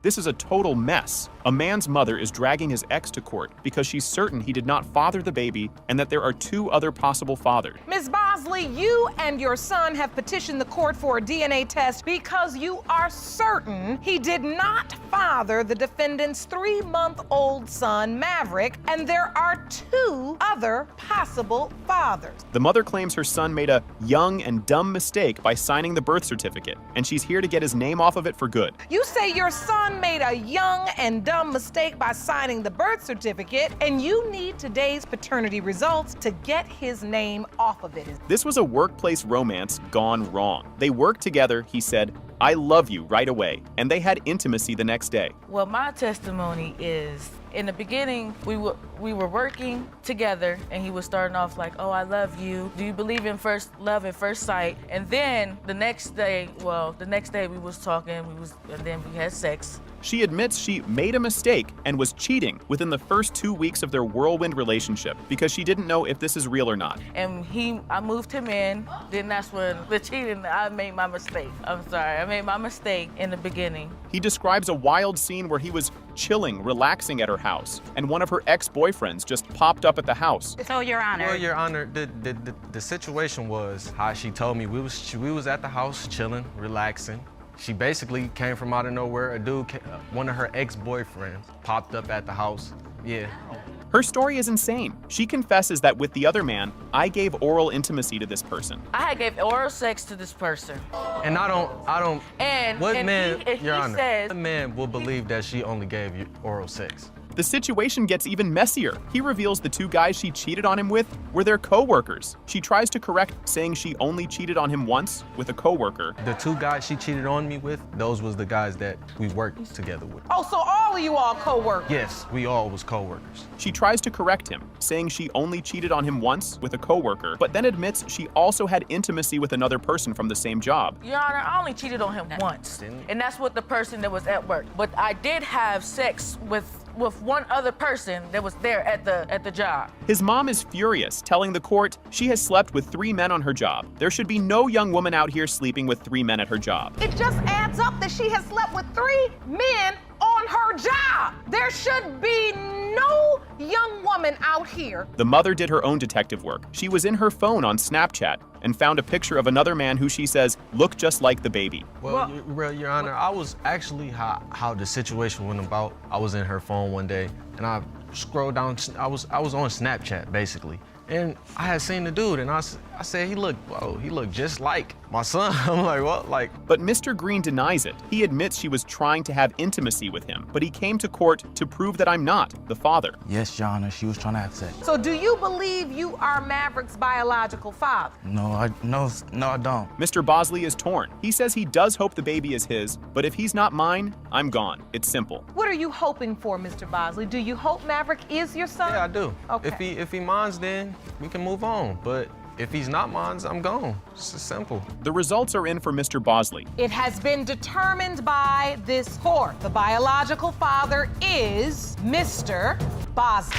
This is a total mess. A man's mother is dragging his ex to court because she's certain he did not father the baby and that there are 2 other possible fathers. Ms. Bosley, you and your son have petitioned the court for a DNA test because you are certain he did not father the defendant's 3-month-old son, Maverick, and there are 2 other possible fathers. The mother claims her son made a young and dumb mistake by signing the birth certificate, and she's here to get his name off of it for good. You say your son made a young and dumb mistake by signing the birth certificate, and you need today's paternity results to get his name off of it. This was a workplace romance gone wrong. They worked together, he said, "I love you," right away, and they had intimacy the next day. Well, my testimony is, in the beginning, we were working together, and he was starting off like, "Oh, I love you. Do you believe in love at first sight?" And then the next day we was talking, and then we had sex. She admits she made a mistake and was cheating within the first 2 weeks of their whirlwind relationship because she didn't know if this is real or not. And I moved him in, then that's when the cheating, I made my mistake. I'm sorry, I made my mistake in the beginning. He describes a wild scene where he was chilling, relaxing at her house, and one of her ex-boyfriends just popped up at the house. So, Your Honor. Well, Your Honor, the situation was how she told me we was at the house chilling, relaxing. She basically came from out of nowhere. One of her ex-boyfriends popped up at the house. Yeah. Her story is insane. She confesses that with the other man, I gave oral intimacy to this person. I gave oral sex to this person. And I don't. And what and man, he Your Honor, says, what man will believe that she only gave you oral sex? The situation gets even messier. He reveals the 2 guys she cheated on him with were their co-workers. She tries to correct, saying she only cheated on him once with a co-worker. The 2 guys she cheated on me with, those was the guys that we worked together with. Oh, so all of you all co-workers? Yes, we all was co-workers. She tries to correct him, saying she only cheated on him once with a co-worker, but then admits she also had intimacy with another person from the same job. Your Honor, I only cheated on him once, and that's with the person that was at work. But I did have sex with one other person that was there at the job. His mom is furious, telling the court she has slept with 3 men on her job. There should be no young woman out here sleeping with 3 men at her job. It just adds up that she has slept with 3 men on her job. There should be no young woman out here. The mother did her own detective work. She was in her phone on Snapchat and found a picture of another man who she says looked just like the baby. Well, Your Honor, I was actually how the situation went about. I was in her phone one day, and I scrolled down. I was on Snapchat basically, and I had seen the dude, and I said he looked just like my son. I'm like, what? Like. But Mr. Green denies it. He admits she was trying to have intimacy with him, but he came to court to prove that I'm not the father. Yes, Your Honor, she was trying to have sex. So do you believe you are Maverick's biological father? No, I don't. Mr. Bosley is torn. He says he does hope the baby is his, but if he's not mine, I'm gone. It's simple. What are you hoping for, Mr. Bosley? Do you hope Maverick is your son? Yeah, I do. Okay. If he minds, then we can move on. But if he's not mine, I'm gone. It's just simple. The results are in for Mr. Bosley. It has been determined by this court. The biological father is Mr. Bosley.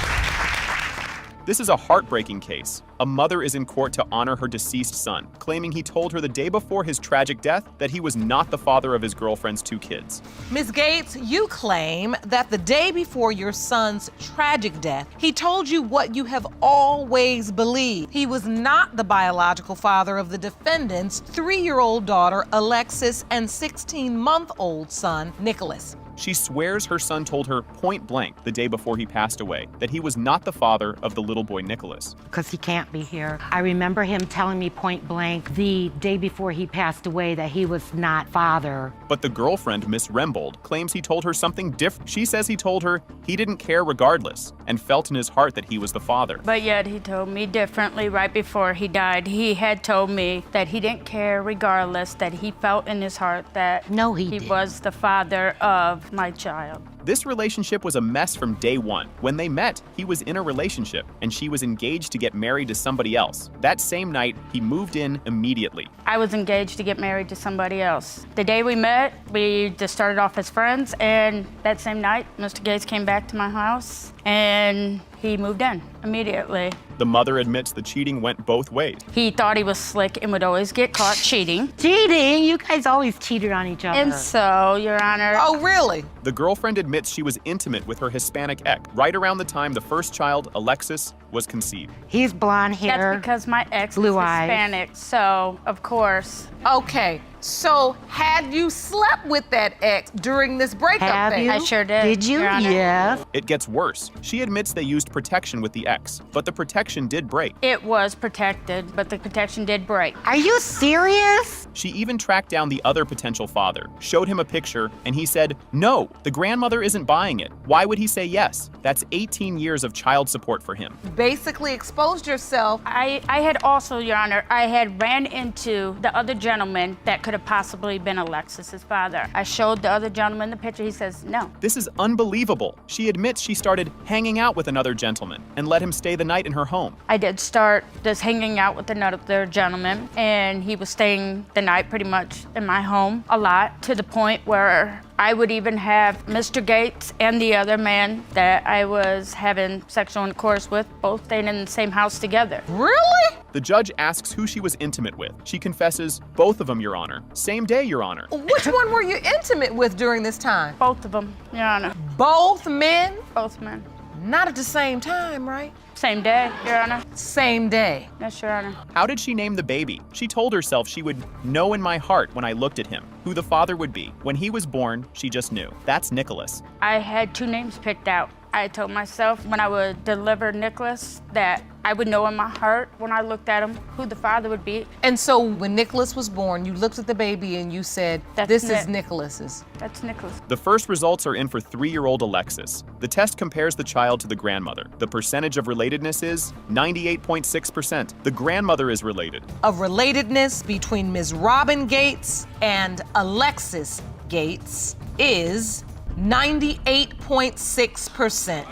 This is a heartbreaking case. A mother is in court to honor her deceased son, claiming he told her the day before his tragic death that he was not the father of his girlfriend's 2 kids. Ms. Gates, you claim that the day before your son's tragic death, he told you what you have always believed. He was not the biological father of the defendant's 3-year-old daughter, Alexis, and 16-month-old son, Nicholas. She swears her son told her point blank the day before he passed away that he was not the father of the little boy Nicholas. Because he can't be here. I remember him telling me point blank the day before he passed away that he was not father. But the girlfriend, Miss Rembold, claims he told her something different. She says he told her he didn't care regardless and felt in his heart that he was the father. But yet he told me differently right before he died. He had told me that he didn't care regardless, that he felt in his heart that he was the father of my child. This relationship was a mess from day one. When they met, he was in a relationship, and she was engaged to get married to somebody else. That same night, he moved in immediately. I was engaged to get married to somebody else. The day we met, we just started off as friends, and that same night, Mr. Gates came back to my house, and he moved in immediately. The mother admits the cheating went both ways. He thought he was slick and would always get caught cheating. Cheating? You guys always cheated on each other. And so, Your Honor. Oh, really? The girlfriend admits she was intimate with her Hispanic ex right around the time the first child, Alexis, was conceived. He's blonde hair. That's because my ex is blue eyes. Hispanic, so of course. Okay, so had you slept with that ex during this breakup Have phase? you? I sure did. Did you? Your Honor. Yes. It gets worse. She admits they used protection with the ex, but the protection did break. It was protected, but the protection did break. Are you serious? She even tracked down the other potential father, showed him a picture, and he said, "No, the grandmother isn't buying it. Why would he say yes? That's 18 years of child support for him." Basically exposed yourself. I had also, Your Honor, I had ran into the other gentleman that could have possibly been Alexis's father. I showed the other gentleman the picture. He says no. This is unbelievable. She admits she started hanging out with another gentleman and let him stay the night in her home. I did start just hanging out with another gentleman, and he was staying the night pretty much in my home a lot, to the point where I would even have Mr. Gates and the other man that I was having sexual intercourse with both staying in the same house together. Really? The judge asks who she was intimate with. She confesses, "Both of them, Your Honor. Same day, Your Honor." Which one were you intimate with during this time? Both of them, Your Honor. Both men? Both men. Not at the same time, right? Same day, Your Honor. Same day. Yes, Your Honor. How did she name the baby? She told herself she would know in my heart when I looked at him who the father would be. When he was born, she just knew. That's Nicholas. I had 2 names picked out. I told myself when I would deliver Nicholas that I would know in my heart when I looked at him who the father would be. And so when Nicholas was born, you looked at the baby and you said, this is Nicholas's. That's Nicholas. The first results are in for 3-year-old Alexis. The test compares the child to the grandmother. The percentage of relatedness is 98.6%. The grandmother is related. Of relatedness between Ms. Robin Gates and Alexis Gates is 98.6%.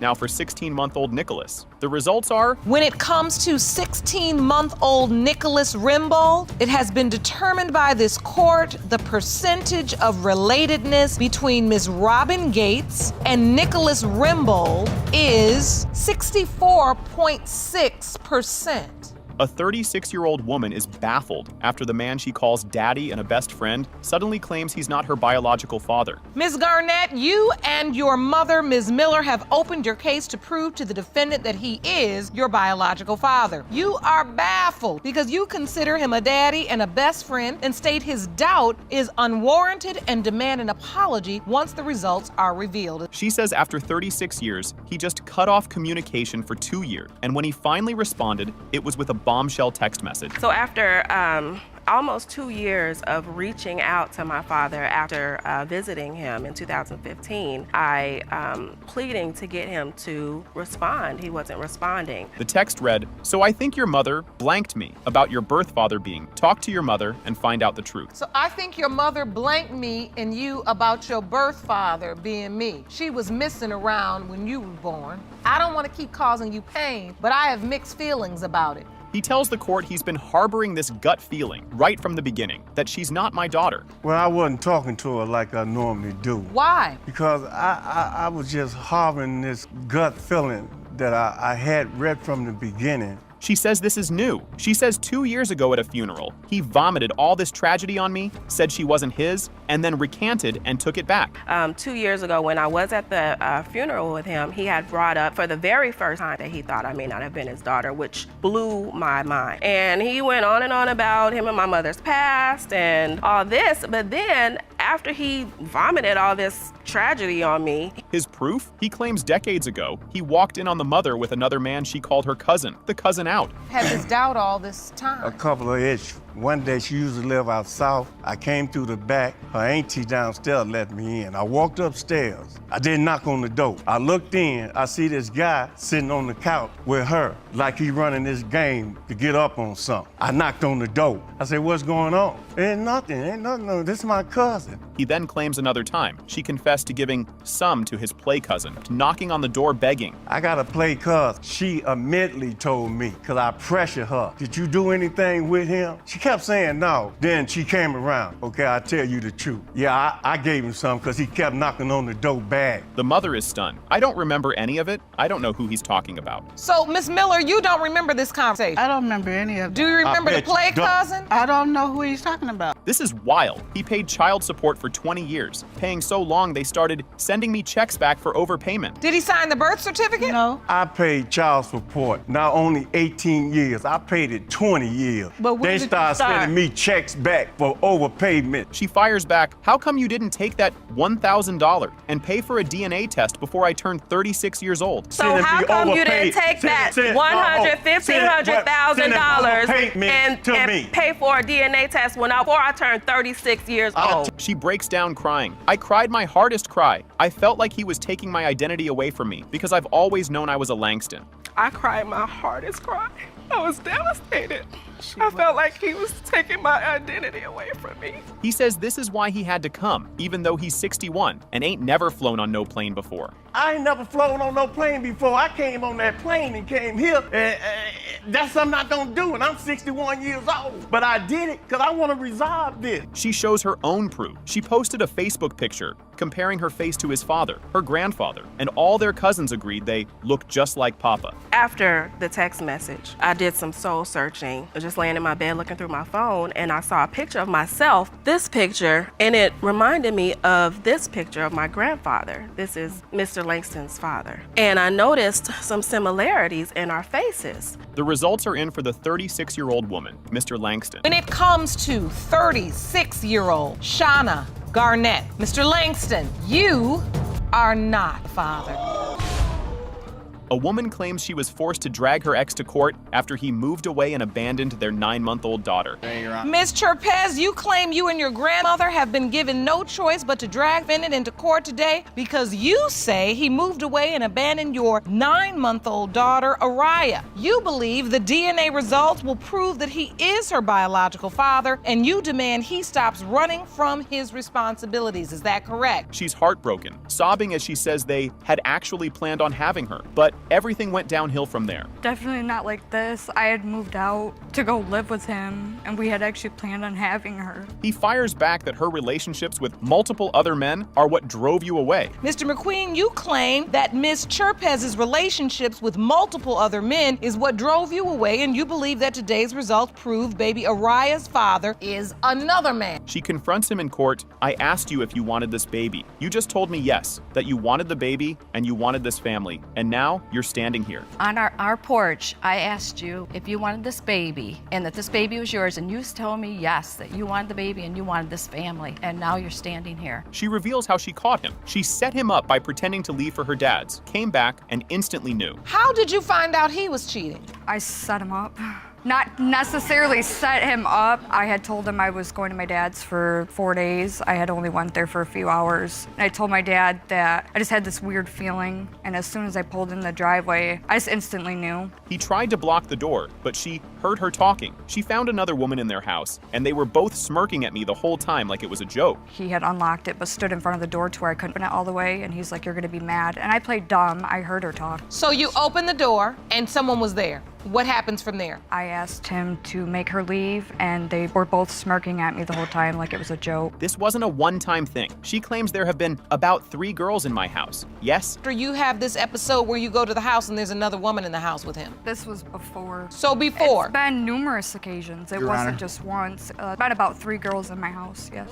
Now for 16-month-old Nicholas. The results are, when it comes to 16-month-old Nicholas Rimbaud, it has been determined by this court the percentage of relatedness between Ms. Robin Gates and Nicholas Rimbaud is 64.6%. a 36-year-old woman is baffled after the man she calls daddy and a best friend suddenly claims he's not her biological father. Ms. Garnett, you and your mother, Ms. Miller, have opened your case to prove to the defendant that he is your biological father. You are baffled because you consider him a daddy and a best friend and state his doubt is unwarranted and demand an apology once the results are revealed. She says after 36 years, he just cut off communication for 2 years, and when he finally responded, it was with a bombshell text message. So after almost 2 years of reaching out to my father after visiting him in 2015, I pleading to get him to respond. He wasn't responding. The text read, "So I think your mother blanked me about your birth father being. Talk to your mother and find out the truth." So I think your mother blanked me and you about your birth father being me. She was missing around when you were born. I don't want to keep causing you pain, but I have mixed feelings about it. He tells the court he's been harboring this gut feeling right from the beginning, that she's not my daughter. Well, I wasn't talking to her like I normally do. Why? Because I was just harboring this gut feeling that I had right from the beginning. She says this is new. She says 2 years ago at a funeral, he vomited all this tragedy on me, said she wasn't his, and then recanted and took it back. 2 years ago when I was at the funeral with him, he had brought up for the very first time that he thought I may not have been his daughter, which blew my mind. And he went on and on about him and my mother's past and all this, but then after he vomited all this tragedy on me. His proof? He claims decades ago, he walked in on the mother with another man she called her cousin, the cousin out. Had this doubt all this time. A couple of issues. One day she used to live out south. I came through the back. Her auntie downstairs let me in. I walked upstairs. I didn't knock on the door. I looked in. I see this guy sitting on the couch with her, like he running this game to get up on something. I knocked on the door. I said, "What's going on?" Ain't nothing. No, this is my cousin. He then claims another time she confessed to giving some to his play cousin, to knocking on the door begging. I got a play cousin. She immediately told me, because I pressured her, "Did you do anything with him?" She kept saying no. Then she came around. "Okay, I'll tell you the truth. Yeah, I gave him some because he kept knocking on the door back." The mother is stunned. "I don't remember any of it. I don't know who he's talking about." So, Miss Miller, you don't remember this conversation? I don't remember any of it. Do you remember the play cousin? I don't know who he's talking about. This is wild. He paid child support for 20 years, paying so long they started sending me checks back for overpayment. Did he sign the birth certificate? No. I paid child support not only 18 years, I paid it 20 years. But when they did you started start? sending me checks back for overpayment. She fires back, how come you didn't take that $1,000 and pay for a DNA test before I turned 36 years old? So Sending how me come you overpaid. didn't take that Send- $150,000 overpayment to me. pay for a DNA test before I turned 36 years old? She breaks down crying. I cried my hardest cry. I felt like he was taking my identity away from me because I've always known I was a Langston. I cried my hardest cry. I was devastated. I felt like he was taking my identity away from me. He says this is why he had to come, even though he's 61 and ain't never flown on no plane before. I ain't never flown on no plane before. I came on that plane and came here. That's something I don't do, and I'm 61 years old. But I did it because I want to resolve this. She shows her own proof. She posted a Facebook picture comparing her face to his father, her grandfather, and all their cousins agreed they look just like Papa. After the text message, I did some soul searching. I was just laying in my bed looking through my phone, and I saw a picture of myself, this picture, and it reminded me of this picture of my grandfather. This is Mr. Langston's father. And I noticed some similarities in our faces. The results are in for the 36-year-old woman, Mr. Langston. When it comes to 36-year-old Shauna Garnett, Mr. Langston, you are not father. A woman claims she was forced to drag her ex to court after he moved away and abandoned their 9-month-old daughter. Ms. Cherpez, you claim you and your grandmother have been given no choice but to drag Bennett into court today because you say he moved away and abandoned your 9-month-old daughter, Araya. You believe the DNA results will prove that he is her biological father, and you demand he stops running from his responsibilities. Is that correct? She's heartbroken, sobbing as she says they had actually planned on having her, but everything went downhill from there. Definitely not like this. I had moved out to go live with him, and we had actually planned on having her. He fires back that her relationships with multiple other men are what drove you away. Mr. McQueen, you claim that Ms. Cherpez's relationships with multiple other men is what drove you away, and you believe that today's results prove baby Araya's father is another man. She confronts him in court. I asked you if you wanted this baby. You just told me yes, that you wanted the baby and you wanted this family, and now you're standing here. On our porch, I asked you if you wanted this baby and that this baby was yours, and you told me yes, that you wanted the baby and you wanted this family, and now you're standing here. She reveals how she caught him. She set him up by pretending to leave for her dad's, came back, and instantly knew. How did you find out he was cheating? I set him up. Not necessarily set him up. I had told him I was going to my dad's for 4 days. I had only went there for a few hours. And I told my dad that I just had this weird feeling, and as soon as I pulled in the driveway, I just instantly knew. He tried to block the door, but she heard her talking. She found another woman in their house, and they were both smirking at me the whole time like it was a joke. He had unlocked it, but stood in front of the door to where I couldn't open it all the way, and he's like, "You're gonna be mad." And I played dumb. I heard her talk. So you opened the door, and someone was there. What happens from there? I asked him to make her leave, and they were both smirking at me the whole time like it was a joke. This wasn't a one-time thing. She claims there have been about 3 girls in my house. Yes? After you have this episode where you go to the house and there's another woman in the house with him. This was before. So before? It's been numerous occasions. It Your wasn't Honor. just once. Been about 3 girls in my house, yes.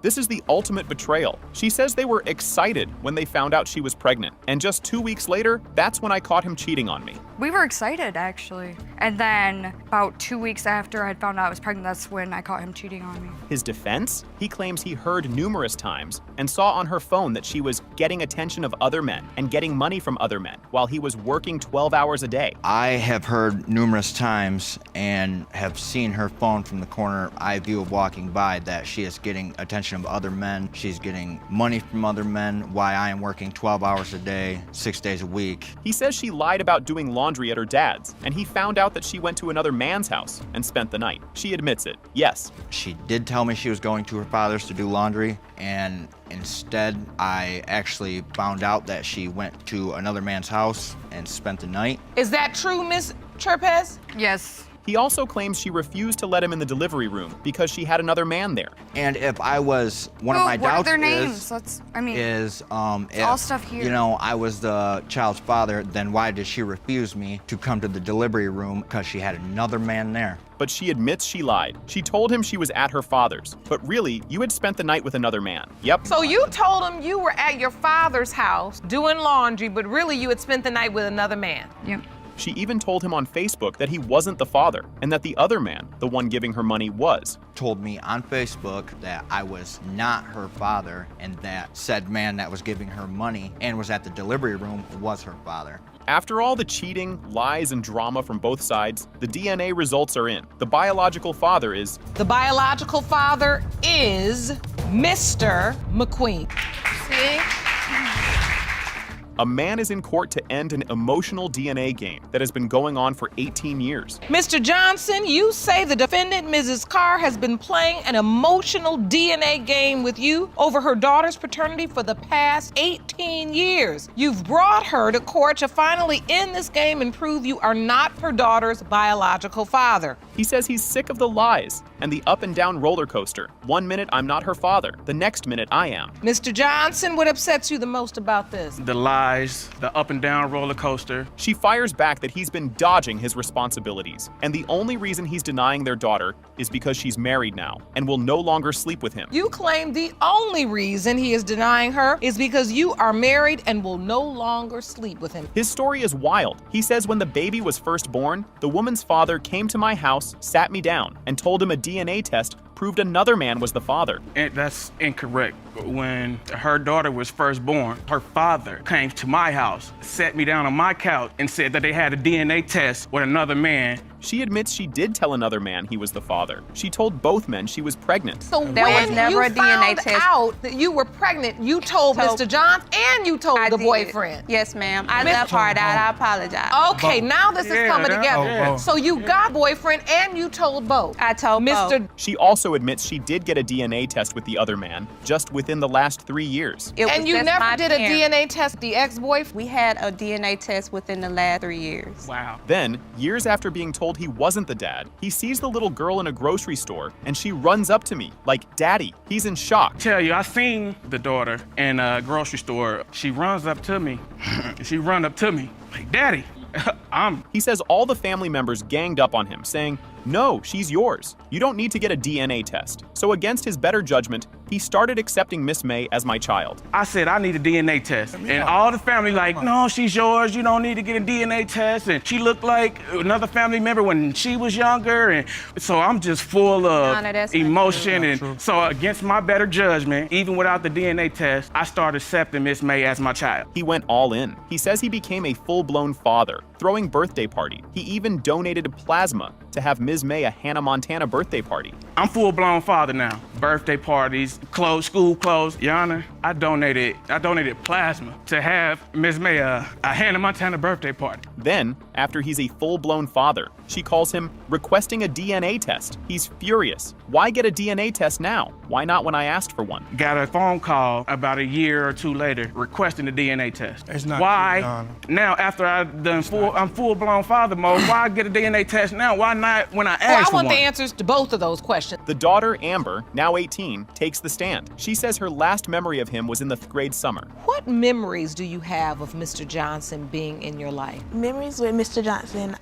This is the ultimate betrayal. She says they were excited when they found out she was pregnant, and just 2 weeks later, that's when I caught him cheating on me. We were excited, actually. And then about 2 weeks after I had found out I was pregnant, that's when I caught him cheating on me. His defense? He claims he heard numerous times and saw on her phone that she was getting attention of other men and getting money from other men while he was working 12 hours a day. I have heard numerous times and have seen her phone from the corner eye view of walking by that she is getting attention of other men. She's getting money from other men while I am working 12 hours a day, 6 days a week. He says she lied about doing laundry at her dad's, and he found out that she went to another man's house and spent the night. She admits it, yes. She did tell me she was going to her father's to do laundry, and instead I actually found out that she went to another man's house and spent the night. Is that true, Miss Cherpez? Yes. He also claims she refused to let him in the delivery room because she had another man there. And if I was, one of Who- my what are doubts their names? Let's, I mean, is if, all stuff here. you know, I was the child's father, then why did she refuse me to come to the delivery room because she had another man there? But she admits she lied. She told him she was at her father's, but really, you had spent the night with another man. Yep. So you told him you were at your father's house doing laundry, but really you had spent the night with another man. Yep. She even told him on Facebook that he wasn't the father and that the other man, the one giving her money, was. Told me on Facebook that I was not her father and that said man that was giving her money and was at the delivery room was her father. After all the cheating, lies, and drama from both sides, the DNA results are in. The biological father is... The biological father is Mr. McQueen. See? A man is in court to end an emotional DNA game that has been going on for 18 years. Mr. Johnson, you say the defendant, Mrs. Carr, has been playing an emotional DNA game with you over her daughter's paternity for the past 18 years. You've brought her to court to finally end this game and prove you are not her daughter's biological father. He says he's sick of the lies and the up and down roller coaster. 1 minute I'm not her father, the next minute I am. Mr. Johnson, what upsets you the most about this? The lies, the up and down roller coaster. She fires back that he's been dodging his responsibilities, and the only reason he's denying their daughter is because she's married now and will no longer sleep with him. You claim the only reason he is denying her is because you are married and will no longer sleep with him. His story is wild. He says when the baby was first born, the woman's father came to my house, sat me down, and told him a DNA test proved another man was the father. And that's incorrect. When her daughter was first born, her father came to my house, sat me down on my couch, and said that they had a DNA test with another man. She admits she did tell another man he was the father. She told both men she was pregnant. So There when was never you a DNA found test. out that you were pregnant, you told Mr. Johns and you told I the did. boyfriend. Yes, ma'am. I Miss- left part out. I apologize. Okay, now this is Yeah, coming that- together. oh. So you got boyfriend and you told both. I told Mr. both. She also admits she did get a DNA test with the other man just within the last 3 years. It was And you just never my did a parents. DNA test, the ex-boyfriend? We had a DNA test within the last 3 years. Wow. Then, years after being told he wasn't the dad, he sees the little girl in a grocery store and she runs up to me like, "Daddy." He's in shock. Tell you, I seen the daughter in a grocery store. She runs up to me. She run up to me like, "Daddy." He says all the family members ganged up on him, saying, "No, she's yours. You don't need to get a DNA test." So against his better judgment, he started accepting Miss May as my child. I said, I need a DNA test. And all the family like, "No, she's yours. You don't need to get a DNA test." And she looked like another family member when she was younger. And so I'm just full of No, that's not emotion. true. And so against my better judgment, even without the DNA test, I started accepting Miss May as my child. He went all in. He says he became a full-blown father, throwing birthday party. He even donated plasma to have Ms. May a Hannah Montana birthday party. I'm full-blown father now. Birthday parties, clothes, school clothes. Your Honor, I donated plasma to have Ms. May a Hannah Montana birthday party. Then, after he's a full-blown father, she calls him requesting a DNA test. He's furious. Why get a DNA test now? Why not when I asked for one? Got a phone call about a year or two later requesting a DNA test. It's not why? true, Your Honor. Now, after I'm full-blown father mode, why get a DNA test now? Why not when I Well, asked I for want one? the answers to both of those questions. The daughter, Amber, now 18, takes the stand. She says her last memory of him was in the grade summer. What memories do you have of Mr. Johnson being in your life? Memories with Mr. Johnson.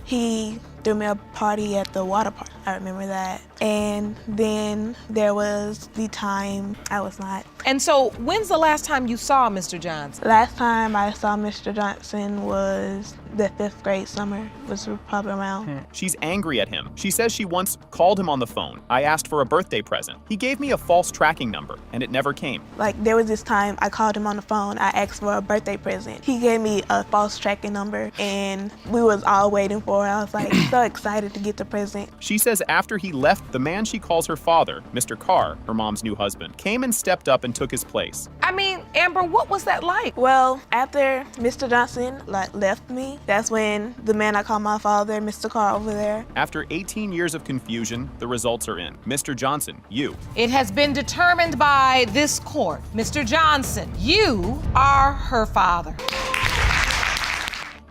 He threw me a party at the water park. I remember that. And then there was the time I was not. And so, when's the last time you saw Mr. Johnson? Last time I saw Mr. Johnson was the 5th grade summer, was probably around. She's angry at him. She says she once called him on the phone. I asked for a birthday present. He gave me a false tracking number, and it never came. Like, there was this time I called him on the phone, I asked for a birthday present. He gave me a false tracking number, and we was all waiting for it. I was like so excited to get the present. She says after he left, the man she calls her father, Mr. Carr, her mom's new husband, came and stepped up and took his place. I mean, Amber, what was that like? Well, after Mr. Johnson left me, that's when the man I call my father, Mr. Carr over there. After 18 years of confusion, the results are in. Mr. Johnson, you. It has been determined by this court. Mr. Johnson, you are her father.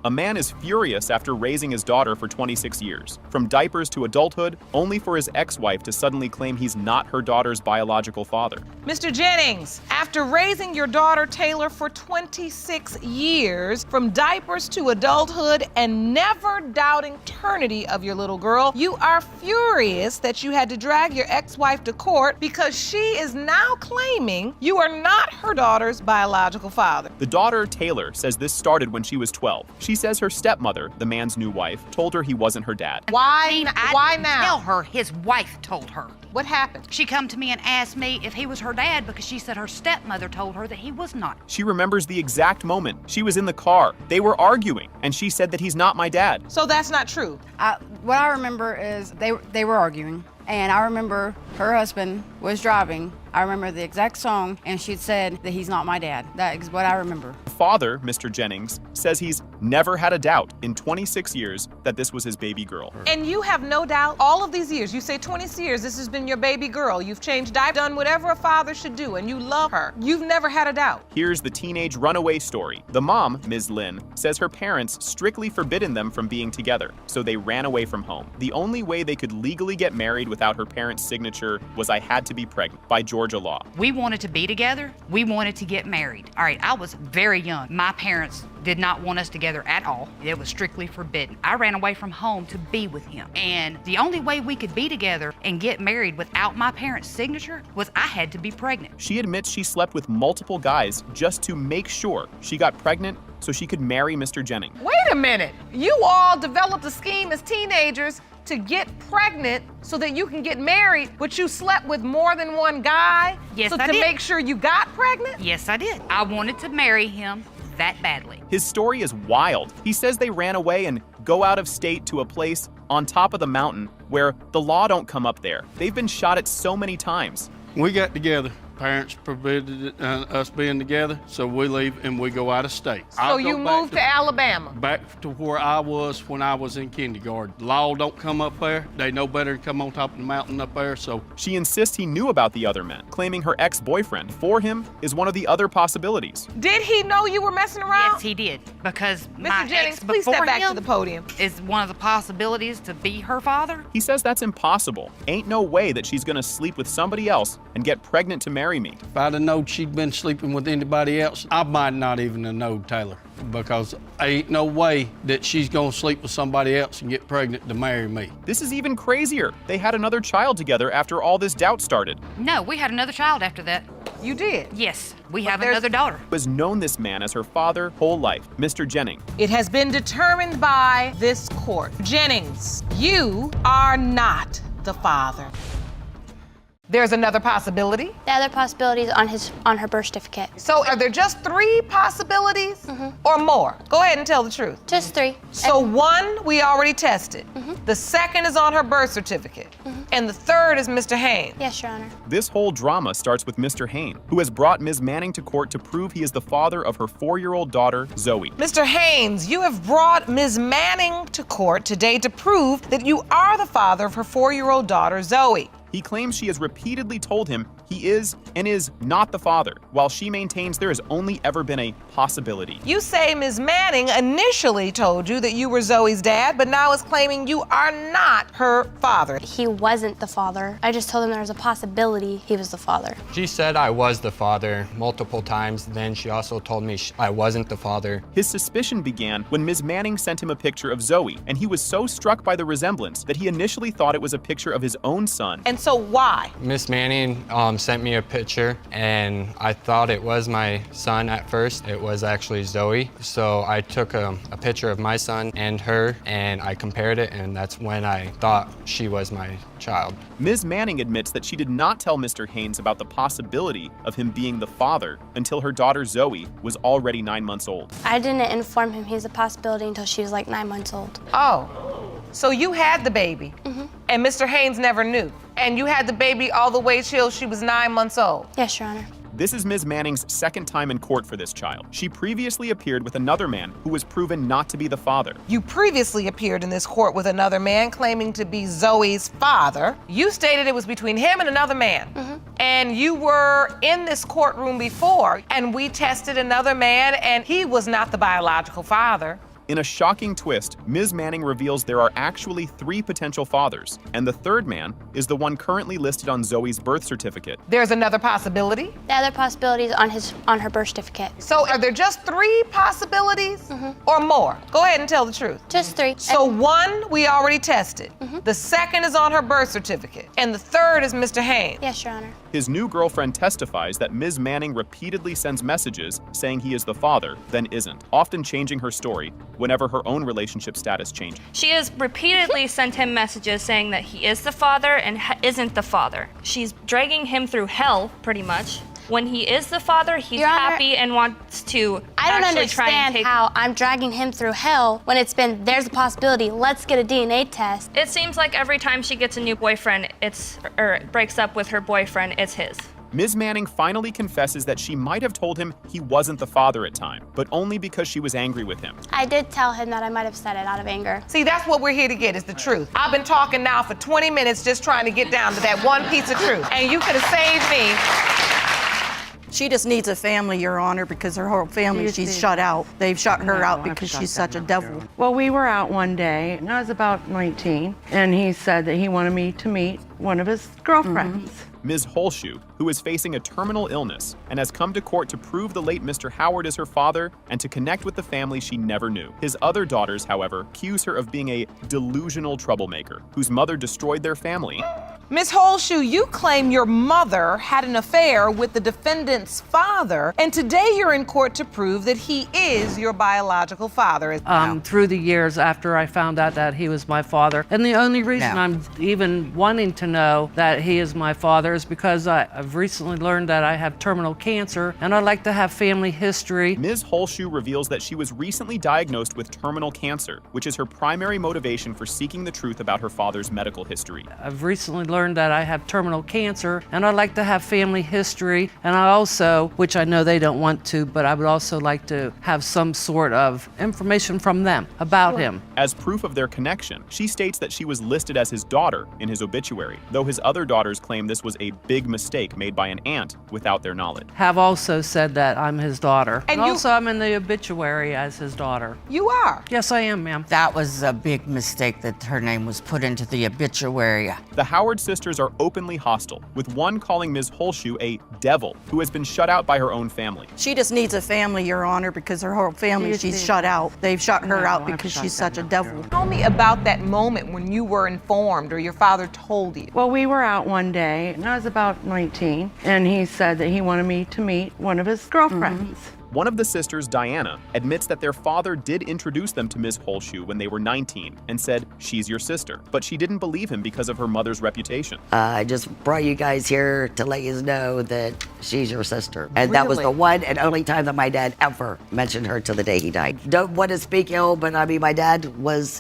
A man is furious after raising his daughter for 26 years, from diapers to adulthood, only for his ex-wife to suddenly claim he's not her daughter's biological father. Mr. Jennings, after raising your daughter Taylor for 26 years, from diapers to adulthood, and never doubting paternity of your little girl, you are furious that you had to drag your ex-wife to court because she is now claiming you are not her daughter's biological father. The daughter, Taylor, says this started when she was 12. She says her stepmother, the man's new wife, told her he wasn't her dad. Why I now? tell her his wife told her. What happened? She come to me and asked me if he was her dad because she said her stepmother told her that he was not. She remembers the exact moment. She was in the car. They were arguing, and she said that he's not my dad. So that's not true. What I remember is they were arguing, and I remember her husband was driving. I remember the exact song, and she'd said that he's not my dad. That is what I remember. Father, Mr. Jennings, says he's never had a doubt in 26 years that this was his baby girl. And you have no doubt all of these years, you say 26 years, this has been your baby girl. You've changed diapers, done whatever a father should do, and you love her. You've never had a doubt. Here's the teenage runaway story. The mom, Ms. Lynn, says her parents strictly forbidden them from being together, so they ran away from home. The only way they could legally get married without her parents' signature was I had to be pregnant, by Georgia law. We wanted to be together. We wanted to get married. All right, I was very young. My parents did not want us together at all. It was strictly forbidden. I ran away from home to be with him. And the only way we could be together and get married without my parents' signature was I had to be pregnant. She admits she slept with multiple guys just to make sure she got pregnant so she could marry Mr. Jennings. Wait a minute. You all developed a scheme as teenagers to get pregnant so that you can get married, but you slept with more than one guy? Yes, so I to did. make sure you got pregnant? Yes, I did. I wanted to marry him that badly. His story is wild. He says they ran away and go out of state to a place on top of the mountain where the law don't come up there. They've been shot at so many times. We got together. Parents forbid us being together, so we leave and we go out of state. So you moved to Alabama? Back to where I was when I was in kindergarten. Law don't come up there. They know better than come on top of the mountain up there, so. She insists he knew about the other men, claiming her ex-boyfriend for him is one of the other possibilities. Did he know you were messing around? Yes, he did, because Mr. my Jennings, ex please step before back him to the podium. Is one of the possibilities to be her father. He says that's impossible. Ain't no way that she's gonna sleep with somebody else and get pregnant to marry me. If I'd have known she'd been sleeping with anybody else, I might not even have known Taylor, because ain't no way that she's gonna sleep with somebody else and get pregnant to marry me. This is even crazier. They had another child together after all this doubt started. No, we had another child after that. You did? Yes, we have another daughter. Has known this man as her father whole life, Mr. Jennings. It has been determined by this court. Jennings, you are not the father. There's another possibility. The other possibility is on her birth certificate. So are there just 3 possibilities or more? Go ahead and tell the truth. Just 3. So 1 we already tested. The second is on her birth certificate. And the third is Mr. Haynes. Yes, Your Honor. This whole drama starts with Mr. Haynes, who has brought Ms. Manning to court to prove he is the father of her 4-year-old daughter, Zoe. Mr. Haynes, you have brought Ms. Manning to court today to prove that you are the father of her 4-year-old daughter, Zoe. He claims she has repeatedly told him he is and is not the father, while she maintains there has only ever been a possibility. You say Ms. Manning initially told you that you were Zoe's dad, but now is claiming you are not her father. He wasn't the father. I just told him there was a possibility he was the father. She said I was the father multiple times. Then she also told me I wasn't the father. His suspicion began when Ms. Manning sent him a picture of Zoe, and he was so struck by the resemblance that he initially thought it was a picture of his own son. And so why? Miss Manning sent me a picture, and I thought it was my son at first. It was actually Zoe. So I took a picture of my son and her, and I compared it, and that's when I thought she was my child. Ms. Manning admits that she did not tell Mr. Haynes about the possibility of him being the father until her daughter Zoe was already 9 months old. I didn't inform him he's a possibility until she was like 9 months old. Oh, so you had the baby, and Mr. Haynes never knew, and you had the baby all the way till she was 9 months old? Yes, Your Honor. This is Ms. Manning's second time in court for this child. She previously appeared with another man who was proven not to be the father. You previously appeared in this court with another man claiming to be Zoe's father. You stated it was between him and another man. And you were in this courtroom before, and we tested another man, and he was not the biological father. In a shocking twist, Ms. Manning reveals there are actually 3 potential fathers, and the third man is the one currently listed on Zoe's birth certificate. There's another possibility? The other possibility is on her birth certificate. So are there just 3 possibilities or more? Go ahead and tell the truth. Just 3. So one we already tested. The second is on her birth certificate. And the third is Mr. Haynes. Yes, Your Honor. His new girlfriend testifies that Ms. Manning repeatedly sends messages saying he is the father, then isn't, often changing her story whenever her own relationship status changes. She has repeatedly sent him messages saying that he is the father and isn't the father. She's dragging him through hell, pretty much. When he is the father, he's Your Honor, happy and wants to I don't actually try and understand take... how I'm dragging him through hell when it's been, there's a possibility, let's get a DNA test. It seems like every time she gets a new boyfriend, or breaks up with her boyfriend, it's his. Ms. Manning finally confesses that she might have told him he wasn't the father at time, but only because she was angry with him. I did tell him that I might have said it out of anger. See, that's what we're here to get, is the truth. I've been talking now for 20 minutes just trying to get down to that one piece of truth. And you could have saved me. She just needs a family, Your Honor, because her whole family, she's shut out. They've shut her out because she's such a devil. Well, we were out one day, and I was about 19, and he said that he wanted me to meet one of his girlfriends. Ms. Holshoe, who is facing a terminal illness and has come to court to prove the late Mr. Howard is her father and to connect with the family she never knew. His other daughters, however, accuse her of being a delusional troublemaker whose mother destroyed their family. Ms. Holshoe, you claim your mother had an affair with the defendant's father, and today you're in court to prove that he is your biological father. Through the years after I found out that he was my father, and the only reason I'm even wanting to know that he is my father is because I've recently learned that I have terminal cancer, and I'd like to have family history. Ms. Holshoe reveals that she was recently diagnosed with terminal cancer, which is her primary motivation for seeking the truth about her father's medical history. I've recently learned that I have terminal cancer, and I'd like to have family history, and I also, which I know they don't want to, but I would also like to have some sort of information from them about him. As proof of their connection, she states that she was listed as his daughter in his obituary, though his other daughters claim this was a big mistake made by an aunt without their knowledge. Have also said that I'm his daughter. And also I'm in the obituary as his daughter. You are? Yes, I am, ma'am. That was a big mistake that her name was put into the obituary. The Howard sisters are openly hostile, with one calling Ms. Holshoe a devil who has been shut out by her own family. She just needs a family, Your Honor, because her whole family, she's shut out. They've shut her out because she's such a devil. Tell me about that moment when you were informed or your father told you. Well, we were out one day, and I was about 19, and he said that he wanted me to meet one of his girlfriends. One of the sisters, Diana, admits that their father did introduce them to Ms. Holshoe when they were 19 and said, "She's your sister." But she didn't believe him because of her mother's reputation. I just brought you guys here to let you know that she's your sister. And that was the one and only time that my dad ever mentioned her till the day he died. Don't want to speak ill, but I mean, my dad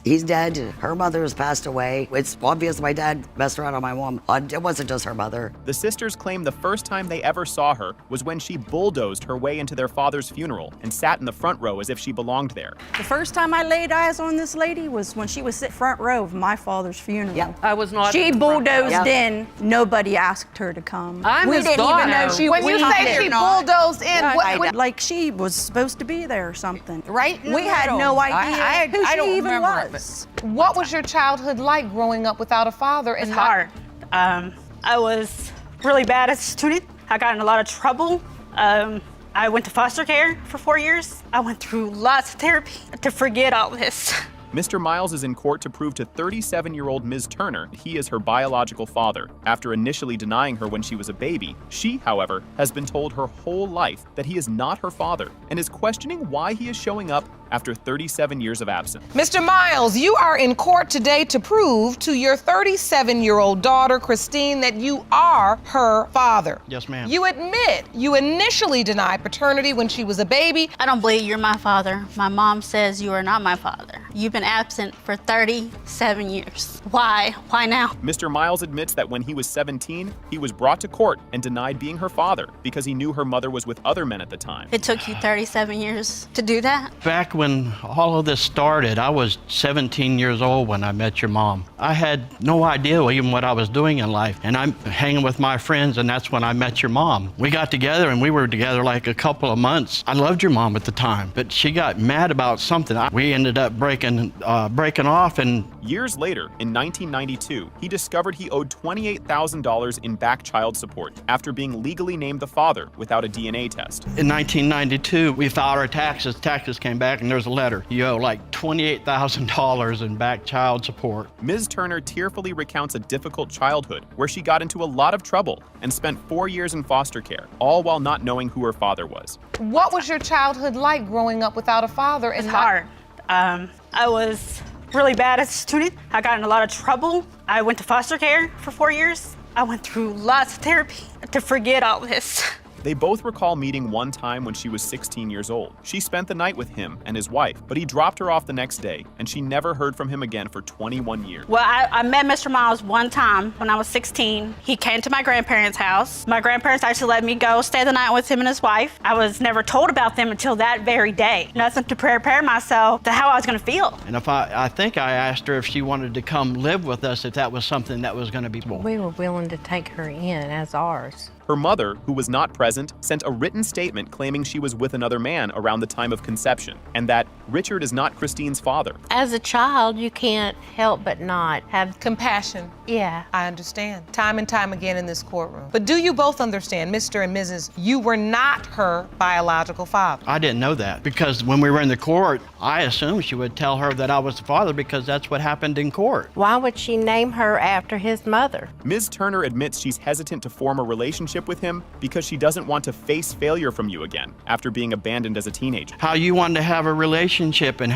he's dead. Her mother has passed away. It's obvious my dad messed around on my mom. It wasn't just her mother. The sisters claim the first time they ever saw her was when she bulldozed her way into their father's funeral and sat in the front row as if she belonged there. The first time I laid eyes on this lady was when she was sitting front row of my father's funeral. Yep. I was not. She bulldozed in. Nobody asked her to come. We didn't even know she was When you say she bulldozed in, like she was supposed to be there or something. Right in the We had middle. no idea who I she don't even remember was. what was your childhood like growing up without a father? It's hard. I was really bad as a student. I got in a lot of trouble. I went to foster care for 4 years. I went through lots of therapy to forget all this. Mr. Miles is in court to prove to 37-year-old Ms. Turner he is her biological father. After initially denying her when she was a baby, she, however, has been told her whole life that he is not her father and is questioning why he is showing up after 37 years of absence. Mr. Miles, you are in court today to prove to your 37-year-old daughter, Christine, that you are her father. Yes, ma'am. You admit you initially denied paternity when she was a baby. I don't believe you're my father. My mom says you are not my father. You've been absent for 37 years. Why? Why now? Mr. Miles admits that when he was 17, he was brought to court and denied being her father because he knew her mother was with other men at the time. It took you 37 years to do that? Back when all of this started, I was 17 years old when I met your mom. I had no idea even what I was doing in life, and I'm hanging with my friends, and that's when I met your mom. We got together, and we were together like a couple of months. I loved your mom at the time, but she got mad about something. We ended up breaking off, and years later, in 1992, he discovered he owed $28,000 in back child support after being legally named the father without a DNA test. In 1992, we filed our taxes. Taxes came back, and there's a letter. You owe like $28,000 in back child support. Ms. Turner tearfully recounts a difficult childhood where she got into a lot of trouble and spent 4 years in foster care, all while not knowing who her father was. What was your childhood like growing up without a father? It's hard. I was really bad as a student. I got in a lot of trouble. I went to foster care for 4 years. I went through lots of therapy to forget all this. They both recall meeting one time when she was 16 years old. She spent the night with him and his wife, but he dropped her off the next day, and she never heard from him again for 21 years. Well, I met Mr. Miles one time when I was 16. He came to my grandparents' house. My grandparents actually let me go stay the night with him and his wife. I was never told about them until that very day. Nothing to prepare myself to how I was going to feel. And I think I asked her if she wanted to come live with us, if that was something that was going to be. We were willing to take her in as ours. Her mother, who was not present, sent a written statement claiming she was with another man around the time of conception, and that Richard is not Christine's father. As a child, you can't help but not have compassion. Yeah. I understand. Time and time again in this courtroom. But do you both understand, Mr. and Mrs., you were not her biological father? I didn't know that, because when we were in the court, I assumed she would tell her that I was the father because that's what happened in court. Why would she name her after his mother? Ms. Turner admits she's hesitant to form a relationship with him because she doesn't want to face failure from you again after being abandoned as a teenager. How you wanted to have a relationship and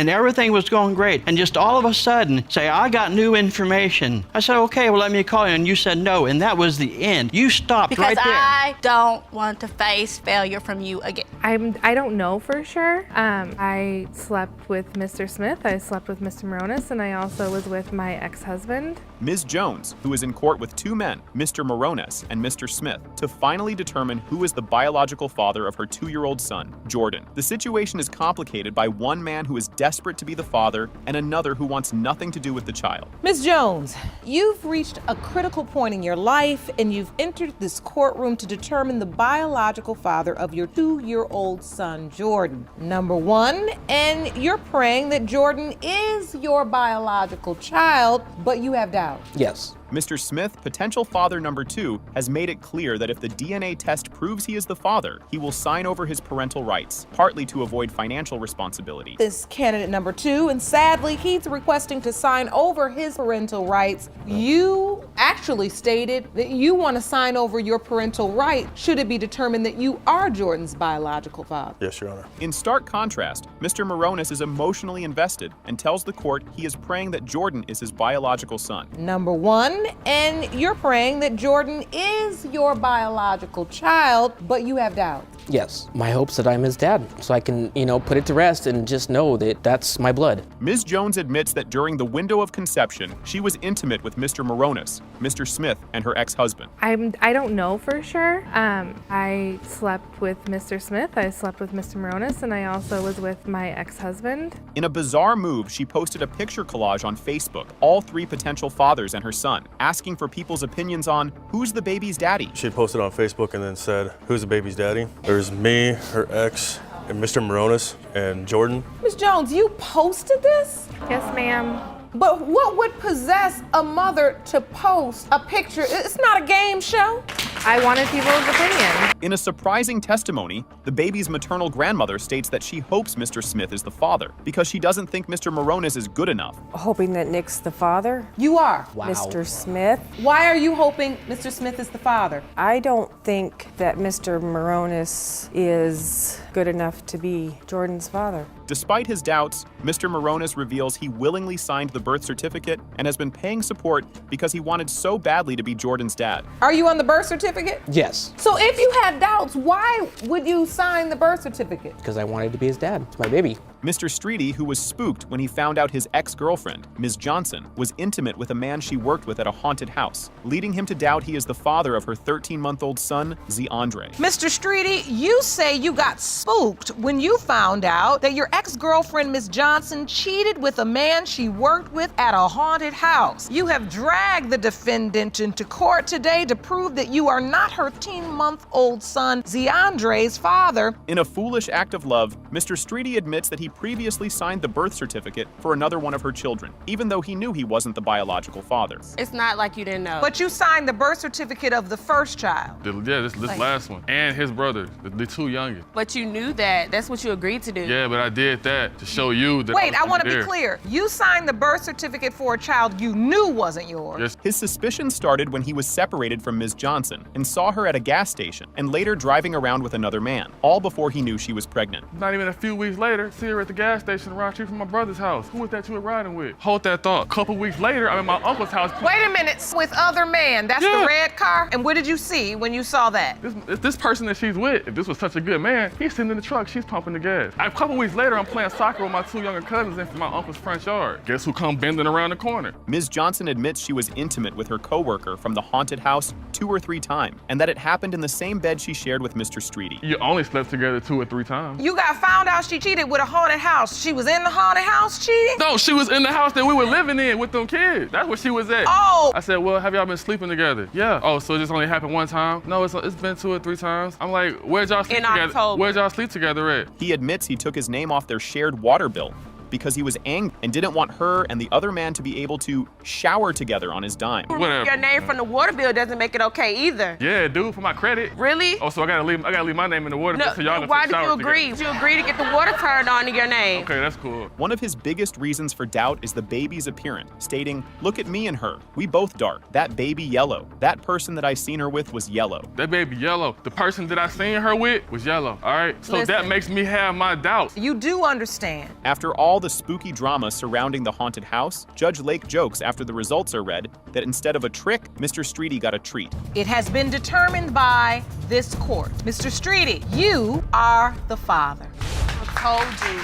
everything was going great, and just all of a sudden say, I got new information. I said, okay, well, let me call you, and you said no, and that was the end. You stopped because right there. I don't want to face failure from you again. I don't know for sure. I slept with Mr. Smith, I slept with Mr. Moronis, and I also was with my ex-husband. Ms. Jones, who is in court with two men, Mr. Moronis and Mr. Smith, to finally determine who is the biological father of her 2-year-old son, Jordan. The situation is complicated by one man who is desperate to be the father and another who wants nothing to do with the child. Ms. Jones, you've reached a critical point in your life and you've entered this courtroom to determine the biological father of your 2-year-old son, Jordan. Number one, and you're praying that Jordan is your biological child, but you have doubt. Yes. Mr. Smith, potential father number 2, has made it clear that if the DNA test proves he is the father, he will sign over his parental rights, partly to avoid financial responsibility. This candidate number 2, and sadly, he's requesting to sign over his parental rights. You actually stated that you want to sign over your parental right should it be determined that you are Jordan's biological father. Yes, Your Honor. In stark contrast, Mr. Moronis is emotionally invested and tells the court he is praying that Jordan is his biological son. Number 1, and you're praying that Jordan is your biological child, but you have doubt. Yes. My hopes that I'm his dad, so I can, put it to rest and just know that that's my blood. Ms. Jones admits that during the window of conception, she was intimate with Mr. Moronis, Mr. Smith, and her ex-husband. I don't know for sure. I slept with Mr. Smith, I slept with Mr. Moronis, and I also was with my ex-husband. In a bizarre move, she posted a picture collage on Facebook, all 3 potential fathers and her son, asking for people's opinions on who's the baby's daddy. She posted on Facebook and then said, who's the baby's daddy? There's me, her ex, and Mr. Moronis, and Jordan. Ms. Jones, you posted this? Yes, ma'am. But what would possess a mother to post a picture? It's not a game show. I wanted people's opinion. In a surprising testimony, the baby's maternal grandmother states that she hopes Mr. Smith is the father because she doesn't think Mr. Moronis is good enough. Hoping that Nick's the father? You are? Wow. Mr. Smith. Why are you hoping Mr. Smith is the father? I don't think that Mr. Moronis is good enough to be Jordan's father. Despite his doubts, Mr. Moronis reveals he willingly signed the birth certificate and has been paying support because he wanted so badly to be Jordan's dad. Are you on the birth certificate? Yes. So if you have had doubts. Why would you sign the birth certificate? Because I wanted to be his dad. It's my baby. Mr. Streety, who was spooked when he found out his ex-girlfriend, Ms. Johnson, was intimate with a man she worked with at a haunted house, leading him to doubt he is the father of her 13-month-old son, Andre. Mr. Streety, you say you got spooked when you found out that your ex-girlfriend, Ms. Johnson, cheated with a man she worked with at a haunted house. You have dragged the defendant into court today to prove that you are not her 13-month-old son, Andre's father. In a foolish act of love, Mr. Streety admits that he previously signed the birth certificate for another one of her children, even though he knew he wasn't the biological father. It's not like you didn't know. But you signed the birth certificate of the first child. Yeah, this last one. And his brother, the two youngest. But you knew that. That's what you agreed to do. Yeah, but I did that to show you that. Wait, I want to be clear. You signed the birth certificate for a child you knew wasn't yours. Yes. His suspicion started when he was separated from Ms. Johnson and saw her at a gas station and later driving around with another man, all before he knew she was pregnant. Not even a few weeks later, see her at the gas station around the street from my brother's house. Who was that you were riding with? Hold that thought. A couple weeks later, I'm at my uncle's house. Wait a minute, with other man, that's the red car? And what did you see when you saw that? This person that she's with, if this was such a good man, he's sitting in the truck, she's pumping the gas. A couple weeks later, I'm playing soccer with my two younger cousins in my uncle's front yard. Guess who come bending around the corner? Ms. Johnson admits she was intimate with her co-worker from the haunted house 2 or 3 times, and that it happened in the same bed she shared with Mr. Streety. You only slept together 2 or 3 times. You got found out she cheated with a haunted house. She was in the haunted house cheating? No, she was in the house that we were living in with them kids. That's where she was at. Oh! I said, well, have y'all been sleeping together? Yeah. Oh, so it just only happened 1 time? No, it's been 2 or 3 times. I'm like, where'd y'all sleep together? October. Where'd y'all sleep together at? He admits he took his name off their shared water bill because he was angry and didn't want her and the other man to be able to shower together on his dime. Whatever. Your name from the water bill doesn't make it okay either. Yeah, dude, for my credit. Really? Oh, so I gotta leave my name in the water bill so y'all why can did you shower agree? together. Did you agree to get the water turned on in your name? Okay, that's cool. One of his biggest reasons for doubt is the baby's appearance, stating, "Look at me and her. We both dark. That baby yellow. That person that I seen her with was yellow." That baby yellow. The person that I seen her with was yellow, all right? So that makes me have my doubts. You do understand. After all the spooky drama surrounding the haunted house, Judge Lake jokes after the results are read that instead of a trick, Mr. Streety got a treat. It has been determined by this court. Mr. Streety, you are the father. I told you.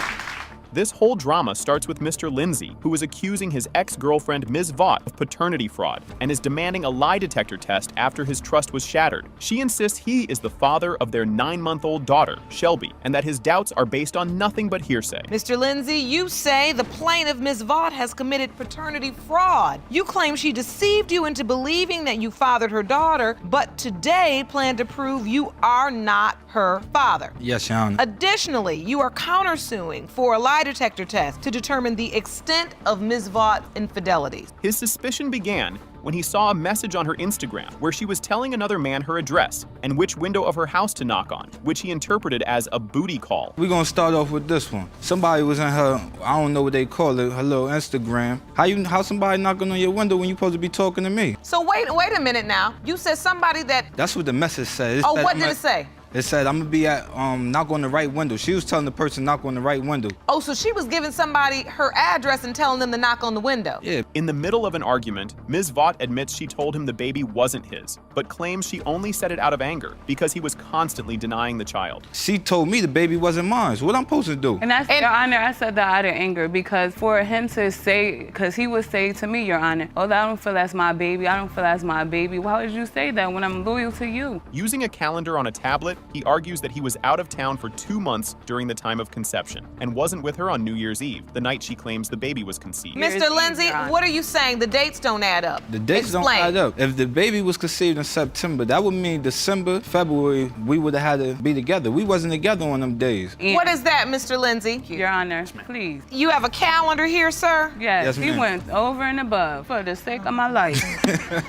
This whole drama starts with Mr. Lindsay, who is accusing his ex-girlfriend Ms. Vaught of paternity fraud and is demanding a lie detector test after his trust was shattered. She insists he is the father of their 9-month-old daughter, Shelby, and that his doubts are based on nothing but hearsay. Mr. Lindsay, you say the plaintiff, Ms. Vaught, has committed paternity fraud. You claim she deceived you into believing that you fathered her daughter, but today plan to prove you are not her father. Yes, Your Honor. Additionally, you are countersuing for a lie detector test to determine the extent of Ms. Vaught's infidelities. His suspicion began when he saw a message on her Instagram where she was telling another man her address and which window of her house to knock on, which he interpreted as a booty call. We're gonna start off with this one. Somebody was in her, I don't know what they call it, her little Instagram. How somebody knocking on your window when you supposed to be talking to me? So wait a minute now. You said somebody that... That's what the message said. Oh, what did it say? It said, I'm gonna be at, knock on the right window. She was telling the person knock on the right window. Oh, so she was giving somebody her address and telling them to knock on the window. Yeah. In the middle of an argument, Ms. Vaught admits she told him the baby wasn't his, but claims she only said it out of anger because he was constantly denying the child. She told me the baby wasn't mine. So what I'm supposed to do? And that's, Your Honor, I said that out of anger because for him to say, because he would say to me, Your Honor, oh, I don't feel that's my baby. I don't feel that's my baby. Why would you say that when I'm loyal to you? Using a calendar on a tablet, he argues that he was out of town for 2 months during the time of conception and wasn't with her on New Year's Eve, the night she claims the baby was conceived. Mr. Lindsay, what are you saying? The dates don't add up. The dates don't add up. If the baby was conceived in September, that would mean December, February, we would have had to be together. We wasn't together on them days. What is that, Mr. Lindsay? Your Honor, please. You have a calendar here, sir? Yes, he went over and above for the sake of my life.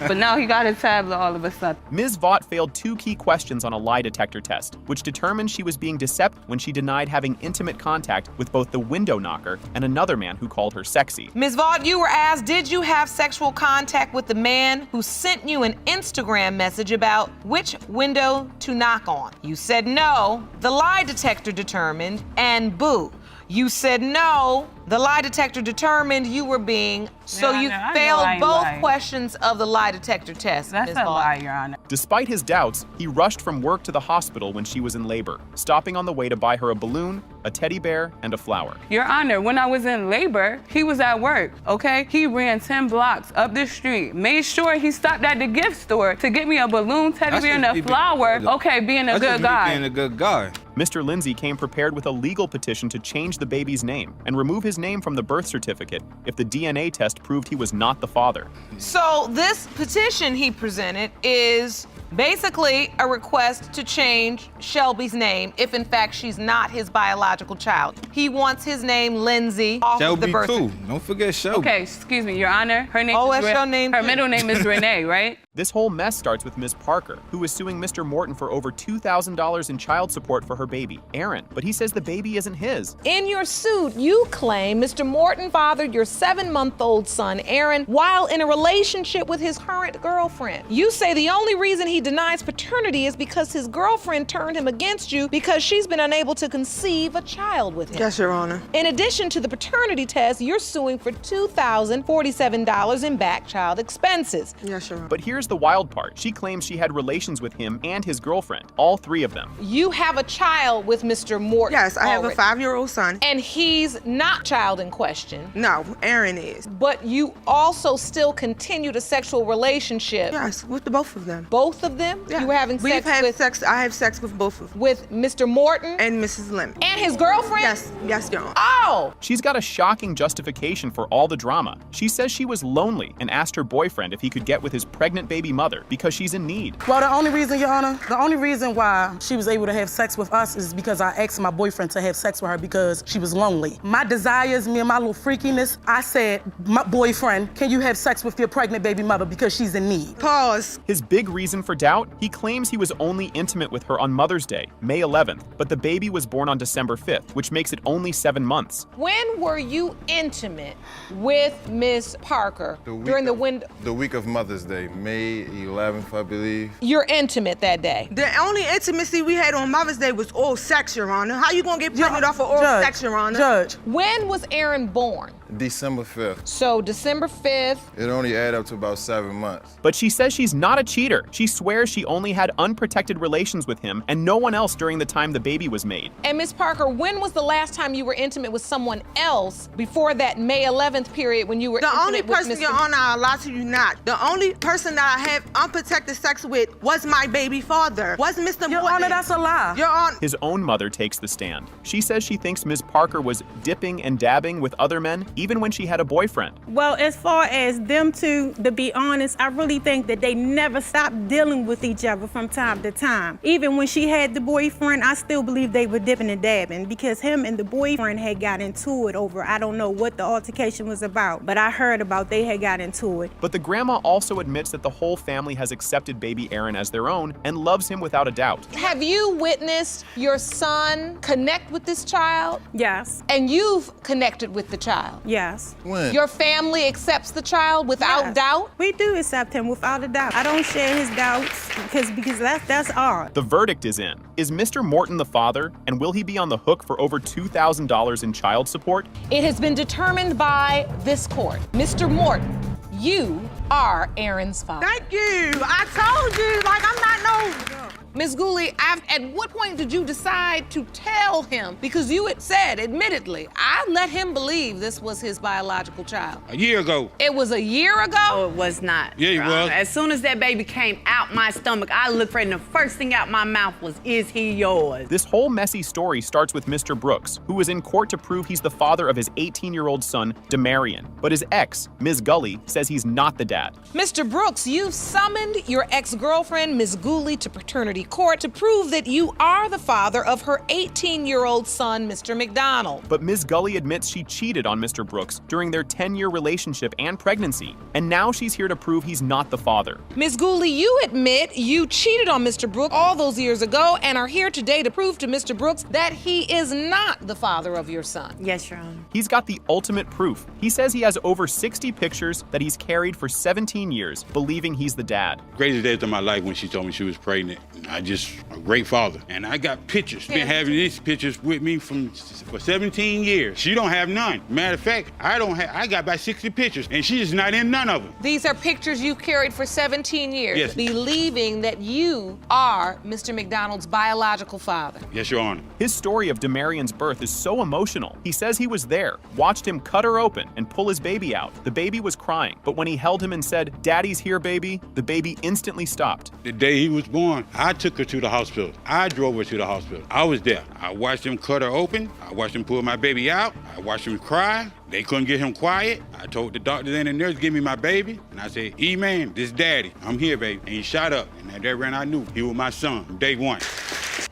But now he got a tablet all of a sudden. Ms. Vaught failed 2 key questions on a lie detector test, which determined she was being deceptive when she denied having intimate contact with both the window knocker and another man who called her sexy. Ms. Vaught, you were asked, did you have sexual contact with the man who sent you an Instagram message about which window to knock on? You said no. The lie detector determined, and boo. You said no. The lie detector determined you were being, so you failed both questions of the lie detector test. That's a lie, Your Honor. Despite his doubts, he rushed from work to the hospital when she was in labor, stopping on the way to buy her a balloon, a teddy bear, and a flower. Your Honor, when I was in labor, he was at work, okay? He ran 10 blocks up the street, made sure he stopped at the gift store to get me a balloon, teddy bear, and a flower. Okay, being a good guy. Being a good guy. Mr. Lindsay came prepared with a legal petition to change the baby's name and remove his name from the birth certificate if the DNA test proved he was not the father. So this petition he presented is basically a request to change Shelby's name if in fact she's not his biological child. He wants his name Lindsay off of the birth certificate. Shelby too. Don't forget Shelby. Okay, excuse me, Your Honor. Her name Oh, is that's your name her too. middle name is Renee, right? This whole mess starts with Ms. Parker, who is suing Mr. Morton for over $2,000 in child support for her baby, Aaron, but he says the baby isn't his. In your suit, you claim Mr. Morton fathered your 7-month-old son, Aaron, while in a relationship with his current girlfriend. You say the only reason he denies paternity is because his girlfriend turned him against you because she's been unable to conceive a child with him. Yes, Your Honor. In addition to the paternity test, you're suing for $2,047 in back child expenses. Yes, Your Honor. But here's the wild part. She claims she had relations with him and his girlfriend, all 3 of them. You have a child with Mr. Morton. Yes, I have a already. 5-year-old son. And he's not child in question. No, Aaron is. But you also still continued a sexual relationship. Yes, with the both of them. Both of them? Yeah. You were having sex with? I have sex with both of them. With Mr. Morton? And Mrs. Lemon. And his girlfriend? Yes, Your Honor. Oh! She's got a shocking justification for all the drama. She says she was lonely and asked her boyfriend if he could get with his pregnant baby mother because she's in need. Well, the only reason, Your Honor, the only reason why she was able to have sex with us is because I asked my boyfriend to have sex with her because she was lonely. My desires, me and my little freakiness, I said, my boyfriend, can you have sex with your pregnant baby mother because she's in need? Pause. His big reason for doubt? He claims he was only intimate with her on Mother's Day, May 11th, but the baby was born on December 5th, which makes it only 7 months. When were you intimate with Miss Parker during the window? The week of Mother's Day, May 11th, I believe. You're intimate that day. The only intimacy we had on Mother's Day was oral sex, Your Honor. How you gonna get pregnant off of oral sex, Your Honor? Judge. When was Aaron born? December 5th. So December 5th. It only added up to about 7 months. But she says she's not a cheater. She swears she only had unprotected relations with him and no one else during the time the baby was made. And Miss Parker, when was the last time you were intimate with someone else before that May 11th period when you were The intimate only with person, Mr. Your Honor, I'll lie to you not. The only person that I have unprotected sex with was my baby father. Was Mr. Morton. Your Honor, that's a lie. Your Honor. His own mother takes the stand. She says she thinks Ms. Parker was dipping and dabbing with other men even when she had a boyfriend. Well, as far as them two, to be honest, I really think that they never stopped dealing with each other from time to time. Even when she had the boyfriend, I still believe they were dipping and dabbing because him and the boyfriend had got into it over, I don't know what the altercation was about, but I heard about they had got into it. But the grandma also admits that the whole family has accepted baby Aaron as their own and loves him without a doubt. Have you witnessed your son connect with this child? Yes. And you've connected with the child? Yes. When? Your family accepts the child without doubt? We do accept him without a doubt. I don't share his doubts because that's odd. The verdict is in. Is Mr. Morton the father, and will he be on the hook for over $2,000 in child support? It has been determined by this court. Mr. Morton, you are Aaron's father. Thank you. I told you, like I'm not no. Ms. Gooley, at what point did you decide to tell him? Because you had said, admittedly, I let him believe this was his biological child. A year ago. It was a year ago? Oh, it was not. Yeah, it was. As soon as that baby came out my stomach, I looked for it, and the first thing out my mouth was, is he yours? This whole messy story starts with Mr. Brooks, who was in court to prove he's the father of his 18-year-old son, Demarion. But his ex, Ms. Gully, says he's not the dad. Mr. Brooks, you've summoned your ex-girlfriend, Ms. Gooley, to paternity court to prove that you are the father of her 18-year-old son, Mr. McDonald. But Ms. Gully admits she cheated on Mr. Brooks during their 10-year relationship and pregnancy, and now she's here to prove he's not the father. Ms. Gooley, you admit you cheated on Mr. Brooks all those years ago and are here today to prove to Mr. Brooks that he is not the father of your son. Yes, Your Honor. He's got the ultimate proof. He says he has over 60 pictures that he's carried for 17 years, believing he's the dad. Greatest days of my life when she told me she was pregnant. I just a great father. And I got pictures. Been having these pictures with me for 17 years. She don't have none. Matter of fact, I got about 60 pictures, and she's not in none of them. These are pictures you carried for 17 years, Yes. believing that you are Mr. McDonald's biological father. Yes, Your Honor. His story of Demarion's birth is so emotional. He says he was there, watched him cut her open and pull his baby out. The baby was crying, but when he held him and said, "Daddy's here, baby," the baby instantly stopped. The day he was born, I took her to the hospital. I drove her to the hospital. I was there. I watched him cut her open. I watched him pull my baby out. I watched him cry. They couldn't get him quiet. I told the doctor and the nurse, "Give me my baby." And I said, "E-man, this daddy. I'm here, baby." And he shot up. And at that run, I knew he was my son from day one.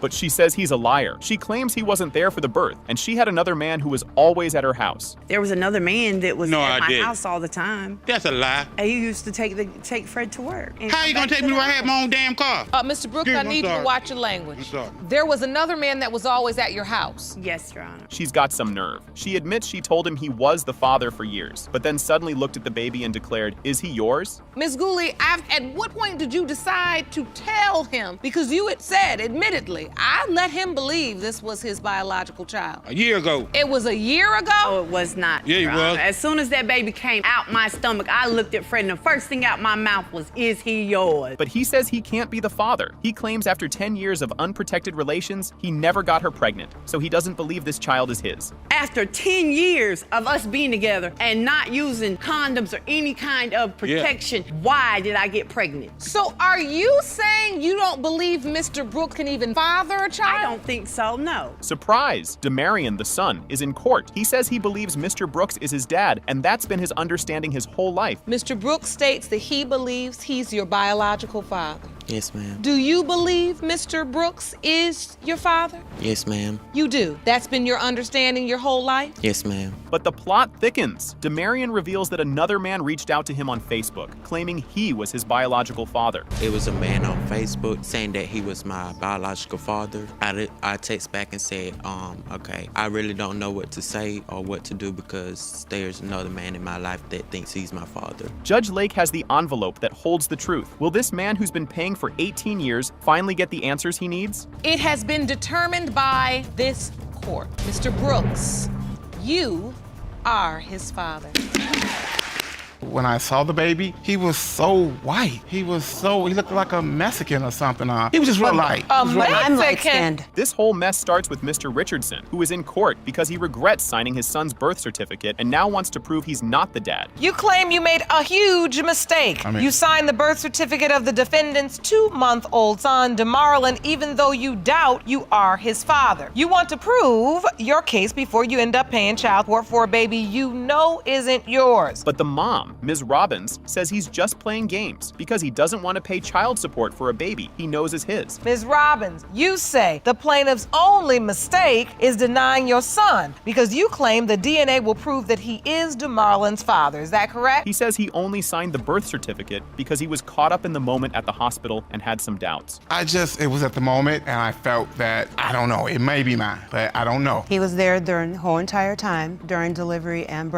But she says he's a liar. She claims he wasn't there for the birth, and she had another man who was always at her house. There was another man that was No, at I my didn't. house all the time. That's a lie. And he used to take Fred to work. And How you gonna take me where I had my own damn car? Mr. Brooks, Excuse I me, I'm need you to sorry. watch your language. I'm sorry. There was another man that was always at your house. Yes, Your Honor. She's got some nerve. She admits she told him he was the father for years, but then suddenly looked at the baby and declared, "Is he yours?" Ms. Gooley, at what point did you decide to tell him? Because you had said, admittedly, I let him believe this was his biological child. A year ago. It was a year ago? No, it was not. Yeah, it Your was. Honor. As soon as that baby came out my stomach, I looked at Fred, and the first thing out my mouth was, "Is he yours?" But he says he can't be the father. He claims after 10 years of unprotected relations, he never got her pregnant, so he doesn't believe this child is his. After 10 years of us being together and not using condoms or any kind of protection, why did I get pregnant? So are you saying you don't believe Mr. Brooks can even father a child? I don't think so, no. Surprise! Demarion, the son, is in court. He says he believes Mr. Brooks is his dad, and that's been his understanding his whole life. Mr. Brooks states that he believes he's your biological father. Yes, ma'am. Do you believe Mr. Brooks is your father? Yes, ma'am. You do. That's been your understanding your whole life? Yes, ma'am. But the plot thickens. Demarion reveals that another man reached out to him on Facebook, claiming he was his biological father. It was a man on Facebook saying that he was my biological father. I text back and said, okay, I really don't know what to say or what to do because there's another man in my life that thinks he's my father. Judge Lake has the envelope that holds the truth. Will this man who's been paying for 18 years finally get the answers he needs? It has been determined by this court. Mr. Brooks, you are his father. When I saw the baby, he was so white. He looked like a Mexican or something. He was just real light. I'm light-skinned. This whole mess starts with Mr. Richardson, who is in court because he regrets signing his son's birth certificate and now wants to prove he's not the dad. You claim you made a huge mistake. You signed the birth certificate of the defendant's 2-month-old son, DeMarlon, even though you doubt you are his father. You want to prove your case before you end up paying child support for a baby you know isn't yours. But the mom, Ms. Robbins, says he's just playing games because he doesn't want to pay child support for a baby he knows is his. Ms. Robbins, you say the plaintiff's only mistake is denying your son because you claim the DNA will prove that he is DeMarlon's father. Is that correct? He says he only signed the birth certificate because he was caught up in the moment at the hospital and had some doubts. It was at the moment, and I felt that, I don't know, it may be mine, but I don't know. He was there during the whole entire time, during delivery and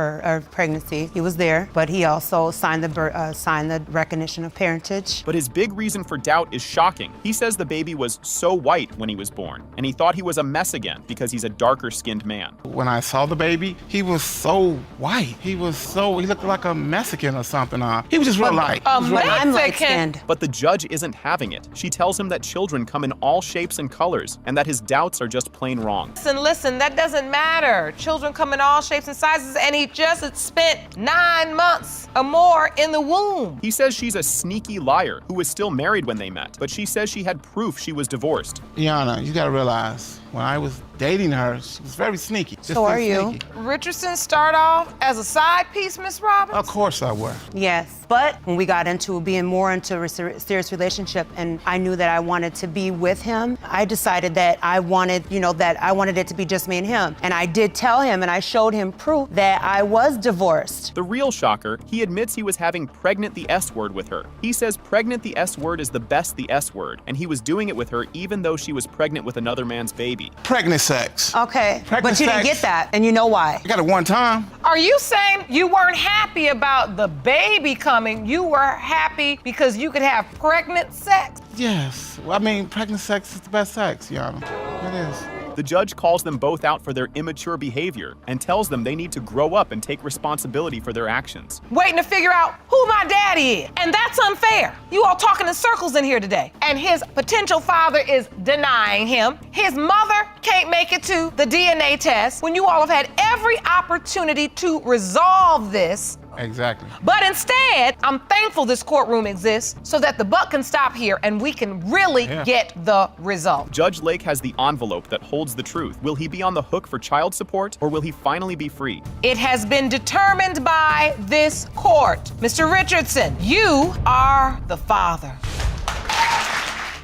pregnancy. He was there, but he also signed the recognition of parentage. But his big reason for doubt is shocking. He says the baby was so white when he was born, and he thought he was a mess again because he's a darker-skinned man. When I saw the baby, he was so white. He looked like a Mexican or something. He was just real light. I'm light-skinned. But the judge isn't having it. She tells him that children come in all shapes and colors, and that his doubts are just plain wrong. Listen, that doesn't matter. Children come in all shapes and sizes, and he just had spent 9 months or more in the womb. He says she's a sneaky liar who was still married when they met, but she says she had proof she was divorced. Yana, you gotta realize, when I was dating her, she was very sneaky. So are you. Richardson start off as a side piece, Miss Robbins? Of course I were. Yes, but when we got into being more into a serious relationship and I knew that I wanted to be with him, I decided that I wanted it to be just me and him. And I did tell him and I showed him proof that I was divorced. The real shocker, he admits he was having pregnant the S word with her. He says pregnant the S word is the best the S word, and he was doing it with her even though she was pregnant with another man's baby. Pregnant sex. Okay, but you didn't get that, and you know why. I got it one time. Are you saying you weren't happy about the baby coming? You were happy because you could have pregnant sex? Yes. Well, I mean, pregnant sex is the best sex, Your Honor. It is. The judge calls them both out for their immature behavior and tells them they need to grow up and take responsibility for their actions. Waiting to figure out who my daddy is. And that's unfair. You all talking in circles in here today. And his potential father is denying him. His mother can't make it to the DNA test when you all have had every opportunity to resolve this. Exactly. But instead, I'm thankful this courtroom exists so that the buck can stop here and we can really get the result. Judge Lake has the envelope that holds the truth. Will he be on the hook for child support, or will he finally be free? It has been determined by this court. Mr. Richardson, you are the father.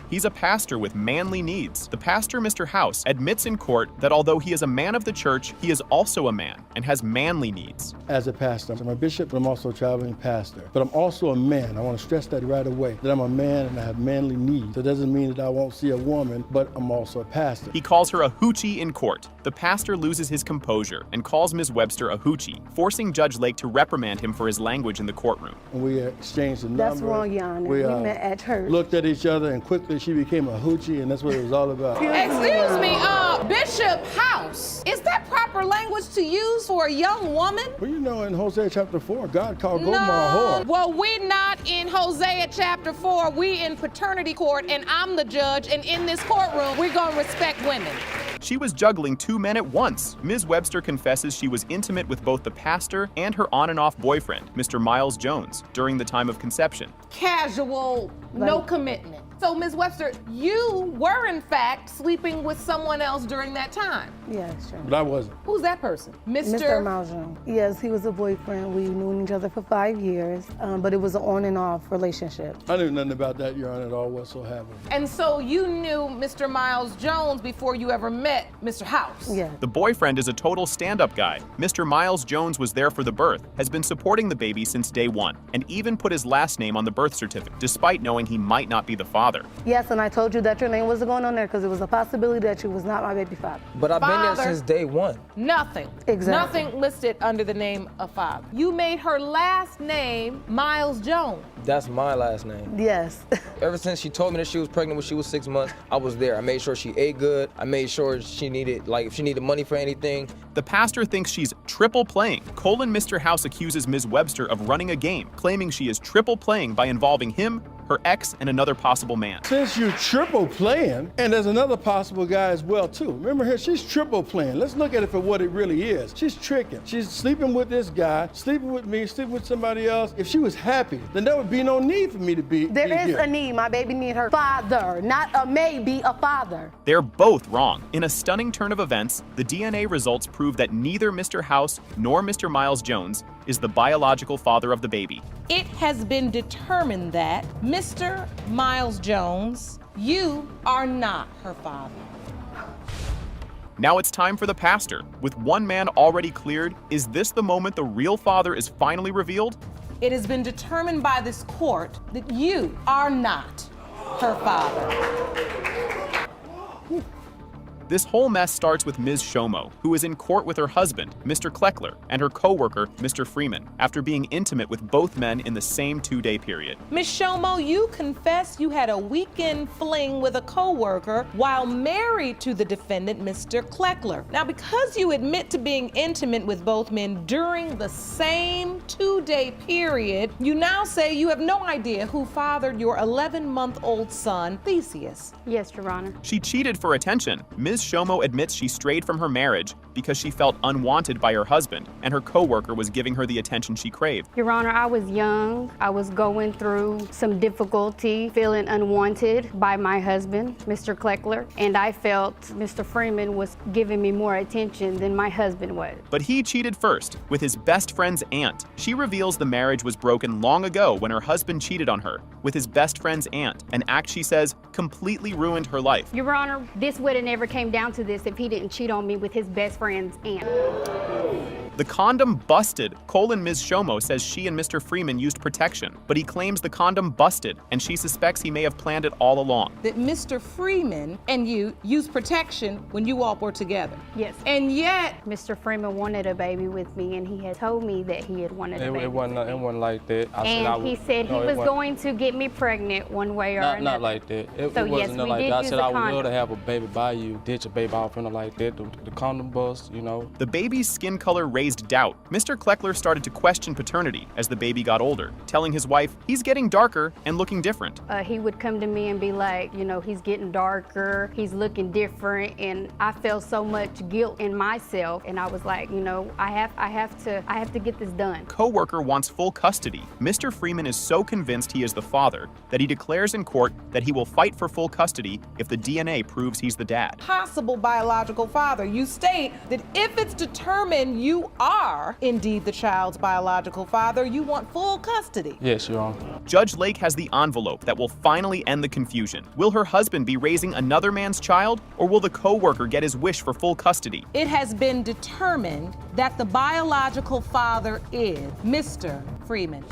He's a pastor with manly needs. The pastor, Mr. House, admits in court that although he is a man of the church, he is also a man and has manly needs. As a pastor, I'm a bishop, but I'm also a traveling pastor. But I'm also a man. I want to stress that right away, that I'm a man and I have manly needs. So it doesn't mean that I won't see a woman, but I'm also a pastor. He calls her a hoochie in court. The pastor loses his composure and calls Ms. Webster a hoochie, forcing Judge Lake to reprimand him for his language in the courtroom. And we exchanged a number. That's wrong, Your Honor. We met at church. Looked at each other and quickly she became a hoochie, and that's what it was all about. Excuse me, Bishop House, is that proper language to use for a young woman? Well, you know, in Hosea chapter 4, God called Gomer a whore. Well, we're not in Hosea chapter 4. We in paternity court, and I'm the judge, and in this courtroom, we're gonna respect women. She was juggling two men at once. Ms. Webster confesses she was intimate with both the pastor and her on and off boyfriend, Mr. Miles Jones, during the time of conception. Casual, no commitment. So, Ms. Webster, you were in fact sleeping with someone else during that time. Yes, sure. But I wasn't. Who's that person? Mr. Miles Jones. Yes, he was a boyfriend. We knew each other for 5 years, but it was an on and off relationship. I knew nothing about that, Your Honor, at all whatsoever. And so you knew Mr. Miles Jones before you ever met Mr. House? Yeah. The boyfriend is a total stand-up guy. Mr. Miles Jones was there for the birth, has been supporting the baby since day one, and even put his last name on the birth certificate, despite knowing he might not be the father. Yes, and I told you that your name wasn't going on there because it was a possibility that you was not my baby father. But I've been there since day one. Nothing. Exactly. Nothing listed under the name of father. You made her last name Miles Jones. That's my last name. Yes. Ever since she told me that she was pregnant when she was 6 months, I was there. I made sure she ate good. I made sure she needed, if she needed money for anything. The pastor thinks she's triple playing. Mr. House accuses Ms. Webster of running a game, claiming she is triple playing by involving him, her ex, and another possible man. Since you're triple playing, and there's another possible guy as well too. Remember here, she's triple playing. Let's look at it for what it really is. She's tricking. She's sleeping with this guy, sleeping with me, sleeping with somebody else. If she was happy, then there would be no need for me to be There is here. a need. My baby need her father, not a maybe, a father. They're both wrong. In a stunning turn of events, the DNA results prove that neither Mr. House nor Mr. Miles Jones is the biological father of the baby. It has been determined that Mr. Miles Jones, you are not her father. Now it's time for the pastor. With one man already cleared, is this the moment the real father is finally revealed? It has been determined by this court that you are not her father. This whole mess starts with Ms. Shomo, who is in court with her husband, Mr. Kleckler, and her co-worker, Mr. Freeman, after being intimate with both men in the same 2-day period. Ms. Shomo, you confess you had a weekend fling with a co-worker while married to the defendant, Mr. Kleckler. Now, because you admit to being intimate with both men during the same 2-day period, you now say you have no idea who fathered your 11-month-old son, Theseus. Yes, Your Honor. She cheated for attention. Ms. Shomo admits she strayed from her marriage because she felt unwanted by her husband, and her co-worker was giving her the attention she craved. Your Honor, I was young. I was going through some difficulty, feeling unwanted by my husband, Mr. Kleckler, and I felt Mr. Freeman was giving me more attention than my husband was. But he cheated first, with his best friend's aunt. She reveals the marriage was broken long ago when her husband cheated on her with his best friend's aunt, an act she says completely ruined her life. Your Honor, this would have never came down to this if he didn't cheat on me with his best friend's aunt. The condom busted. Ms. Shomo says she and Mr. Freeman used protection, but he claims the condom busted, and she suspects he may have planned it all along. That Mr. Freeman and you used protection when you all were together. Yes. And yet, Mr. Freeman wanted a baby with me, and he had told me that he had wanted a baby. It wasn't like that. He said he was going to get me pregnant one way or another. Not like that. It So, yes, wasn't we like did that. I use said a I would love condom. to have a baby by you, ditch a baby off and like that. The condom bust, you know. The baby's skin color raised doubt. Mr. Kleckler started to question paternity as the baby got older, telling his wife he's getting darker and looking different. He would come to me and be like, you know, he's getting darker, he's looking different, and I felt so much guilt in myself, and I was like, you know, I have to get this done. Coworker wants full custody. Mr. Freeman is so convinced he is the father that he declares in court that he will fight for full custody if the DNA proves he's the dad. possible biological father. You state that if it's determined you are indeed the child's biological father, you want full custody. Yes, Your Honor. Judge Lake has the envelope that will finally end the confusion. Will her husband be raising another man's child, or will the coworker get his wish for full custody? It has been determined that the biological father is Mr. Freeman.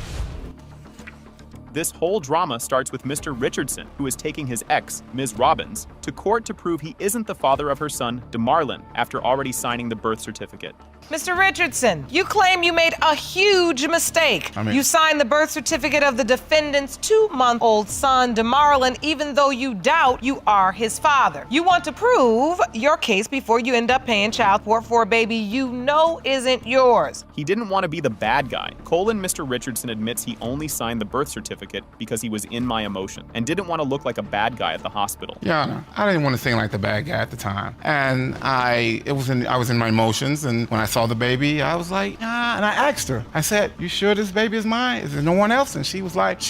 This whole drama starts with Mr. Richardson, who is taking his ex, Ms. Robbins, to court to prove he isn't the father of her son, DeMarlon, after already signing the birth certificate. Mr. Richardson, you claim you made a huge mistake. You signed the birth certificate of the defendant's 2-month-old son, DeMarlon, even though you doubt you are his father. You want to prove your case before you end up paying child support for a baby you know isn't yours. He didn't want to be the bad guy. Mr. Richardson admits he only signed the birth certificate because he was in my emotion and didn't want to look like a bad guy at the hospital. Yeah, I didn't want to seem like the bad guy at the time. And I was in my emotions, and when I saw the baby, I was like, and I asked her, I said, "You sure this baby is mine? Is there no one else?" And she was like,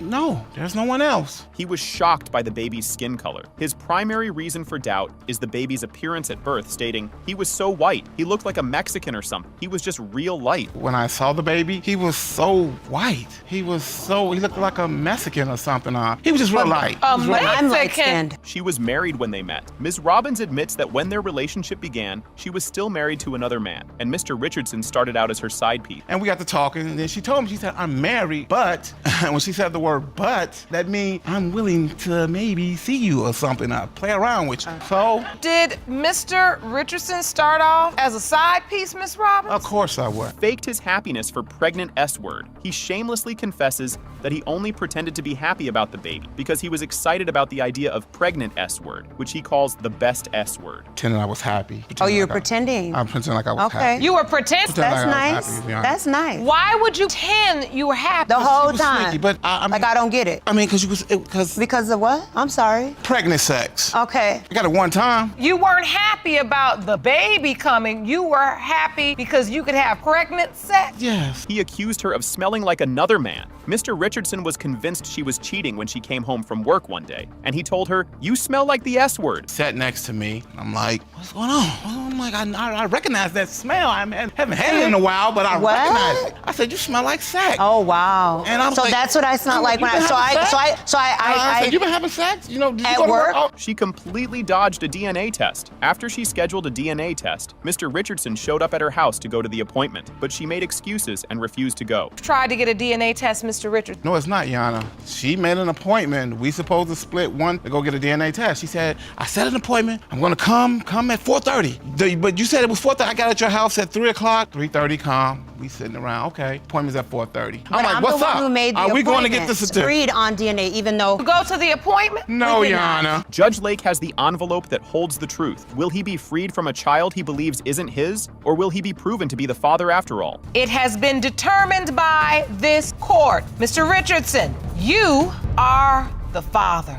"No, there's no one else." He was shocked by the baby's skin color. His primary reason for doubt is the baby's appearance at birth, stating, "He was so white, he looked like a Mexican or something. He was just real light." When I saw the baby, he was so white. He looked like a Mexican or something. He was just real light. I'm light-skinned. She was married when they met. Ms. Robbins admits that when their relationship began, she was still married to another man, and Mr. Richardson started out as her side piece. And we got to talking, and then she told me, she said, "I'm married, but," when she said the word but, that means I'm willing to maybe see you or something, play around with you. So. Did Mr. Richardson start off as a side piece, Miss Robbins? Of course I would. Faked his happiness for pregnant S-word. He shamelessly confesses that he only pretended to be happy about the baby because he was excited about the idea of pregnant S-word, which he calls the best S-word. Pretending I was happy. You were pretending? I'm pretending like I was happy. You were pretending? That's nice. That's nice. Why would you pretend you were happy? The whole time. Sneaky, but I don't get it. I mean, because of what? I'm sorry. Pregnant sex. Okay. I got it one time. You weren't happy about the baby coming. You were happy because you could have pregnant sex. Yes. He accused her of smelling like another man. Mr. Richardson was convinced she was cheating when she came home from work one day, and he told her, "You smell like the S-word." Sat next to me. I'm like, "What's going on?" I'm like, I recognize that smell. I haven't had it in a while, but I recognize it. I said, "You smell like sex." Oh wow. And I'm so like, that's what I smell like when I said, "You been having sex? You know, did you at go to work?" She completely dodged a DNA test. After she scheduled a DNA test, Mr. Richardson showed up at her house to go to the appointment, but she made excuses and refused to go. Tried to get a DNA test, Mr. Richardson. No, it's not, Yana. She made an appointment. We supposed to split one to go get a DNA test. She said, "I set an appointment. I'm gonna come at 4:30. But you said it was 4:30. I got at your house at 3 o'clock. 3:30, come. We sitting around. Okay. Appointment's at 4:30. I'm like, "What's up? Who made the Are we going to get appointment? the certificate?" Agreed on DNA, even though. Go to the appointment? No, Yana. Judge Lake has the envelope that holds the truth. Will he be freed from a child he believes isn't his, or will he be proven to be the father after all? It has been determined by this court. Mr. Richardson, you are the father.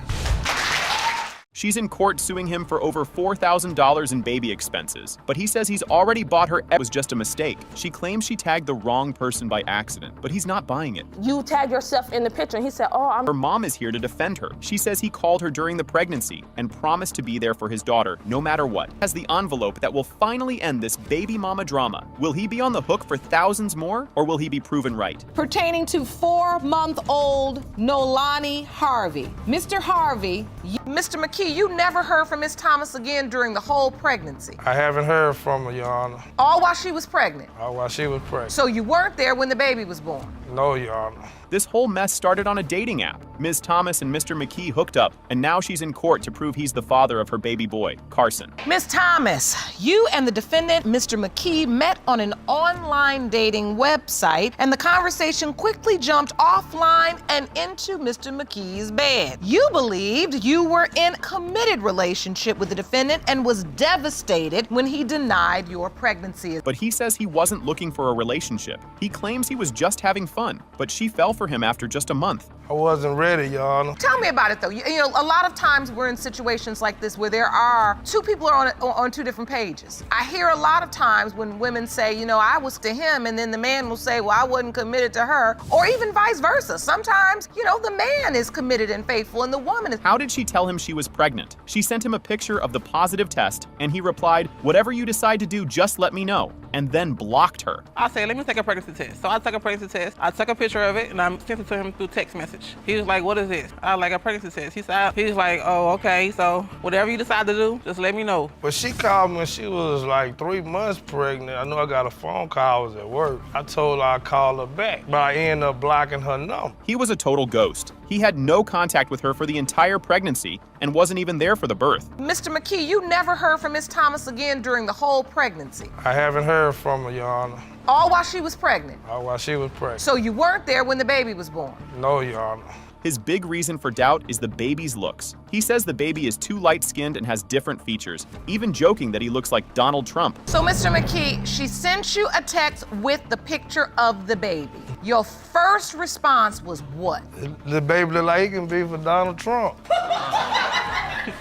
She's in court suing him for over $4,000 in baby expenses, but he says he's already bought her. It was just a mistake. She claims she tagged the wrong person by accident, but he's not buying it. You tagged yourself in the picture, and he said, Her mom is here to defend her. She says he called her during the pregnancy and promised to be there for his daughter, no matter what. Has the envelope that will finally end this baby mama drama. Will he be on the hook for thousands more, or will he be proven right? pertaining to 4-month-old Nolani Harvey. Mr. Harvey, Mr. McKee, McKee, you never heard from Miss Thomas again during the whole pregnancy? I haven't heard from her, Your Honor. All while she was pregnant? All while she was pregnant. So you weren't there when the baby was born? No, Your Honor. This whole mess started on a dating app. Ms. Thomas and Mr. McKee hooked up, and now she's in court to prove he's the father of her baby boy, Carson. Miss Thomas, you and the defendant, Mr. McKee, met on an online dating website, and the conversation quickly jumped offline and into Mr. McKee's bed. You believed you were in a committed relationship with the defendant and was devastated when he denied your pregnancy. But he says he wasn't looking for a relationship. He claims he was just having fun, but she fell for him after just a month. I wasn't ready, Your Honor. Tell me about it, though. You know, a lot of times we're in situations like this where there are two people on two different pages. I hear a lot of times when women say, you know, I was to him, and then the man will say, well, I wasn't committed to her, or even vice versa. Sometimes, you know, the man is committed and faithful, and the woman is. How did she tell him she was pregnant? She sent him a picture of the positive test, and he replied, whatever you decide to do, just let me know, and then blocked her. I said, let me take a pregnancy test. So I took a pregnancy test. I took a picture of it, and I sent it to him through text message. He was like, what is this? I like a pregnancy test. He's like, oh, okay, so whatever you decide to do, just let me know. But she called me when she was like 3 months pregnant. I know I got a phone call, I was at work. I told her I'd call her back, but I ended up blocking her number. He was a total ghost. He had no contact with her for the entire pregnancy and wasn't even there for the birth. Mr. McKee, you never heard from Miss Thomas again during the whole pregnancy? I haven't heard from her, Your Honor. All while she was pregnant? All while she was pregnant. So you weren't there when the baby was born? No, Your Honor. His big reason for doubt is the baby's looks. He says the baby is too light-skinned and has different features, even joking that he looks like Donald Trump. So, Mr. McKee, she sent you a text with the picture of the baby. Your first response was what? The baby look like he can be for Donald Trump.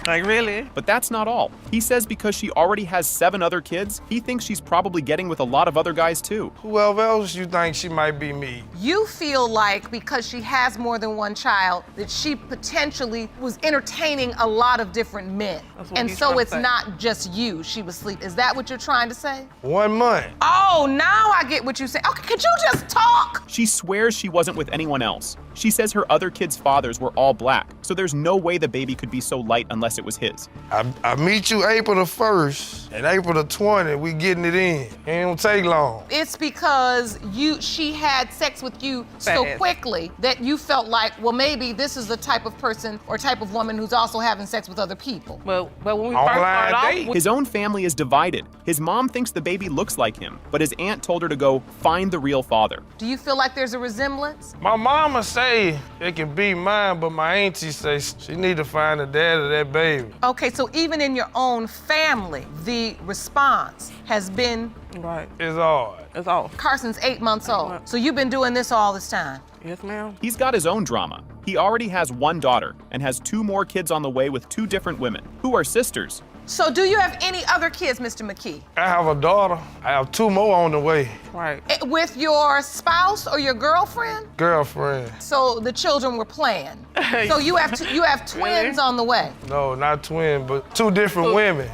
Like, really? But that's not all. He says because she already has 7 other kids, he thinks she's probably getting with a lot of other guys too. Who else you think she might be me? You feel like because she has more than one child, that she potentially was entertaining a lot of different men. And so it's not just you she was sleeping. Is that what you're trying to say? 1 month. Oh, now I get what you say. Okay, could you just talk? She swears she wasn't with anyone else. She says her other kids' fathers were all black, so there's no way the baby could be so light unless it was his. I meet you April the 1st, and April the 20th, we getting it in. It ain't gonna take long. It's because she had sex with you so quickly that you felt like, well, maybe this is the type of person or type of woman who's also having sex with other people. But when we first started off, his own family is divided. His mom thinks the baby looks like him, but his aunt told her to go find the real father. Do you feel like there's a resemblance? My mama say it can be mine, but my auntie say she need to find the dad of that baby. Okay, so even in your own family, the response has been? Right. It's hard. It's off. Carson's 8 months old. So you've been doing this all this time? Yes, ma'am. He's got his own drama. He already has 1 daughter and has 2 more kids on the way with 2 different women, who are sisters. So do you have any other kids, Mr. McKee? I have a daughter. I have 2 more on the way. Right. With your spouse or your girlfriend? Girlfriend. So the children were planned. So you have twins on the way? No, not twin, but 2 different women.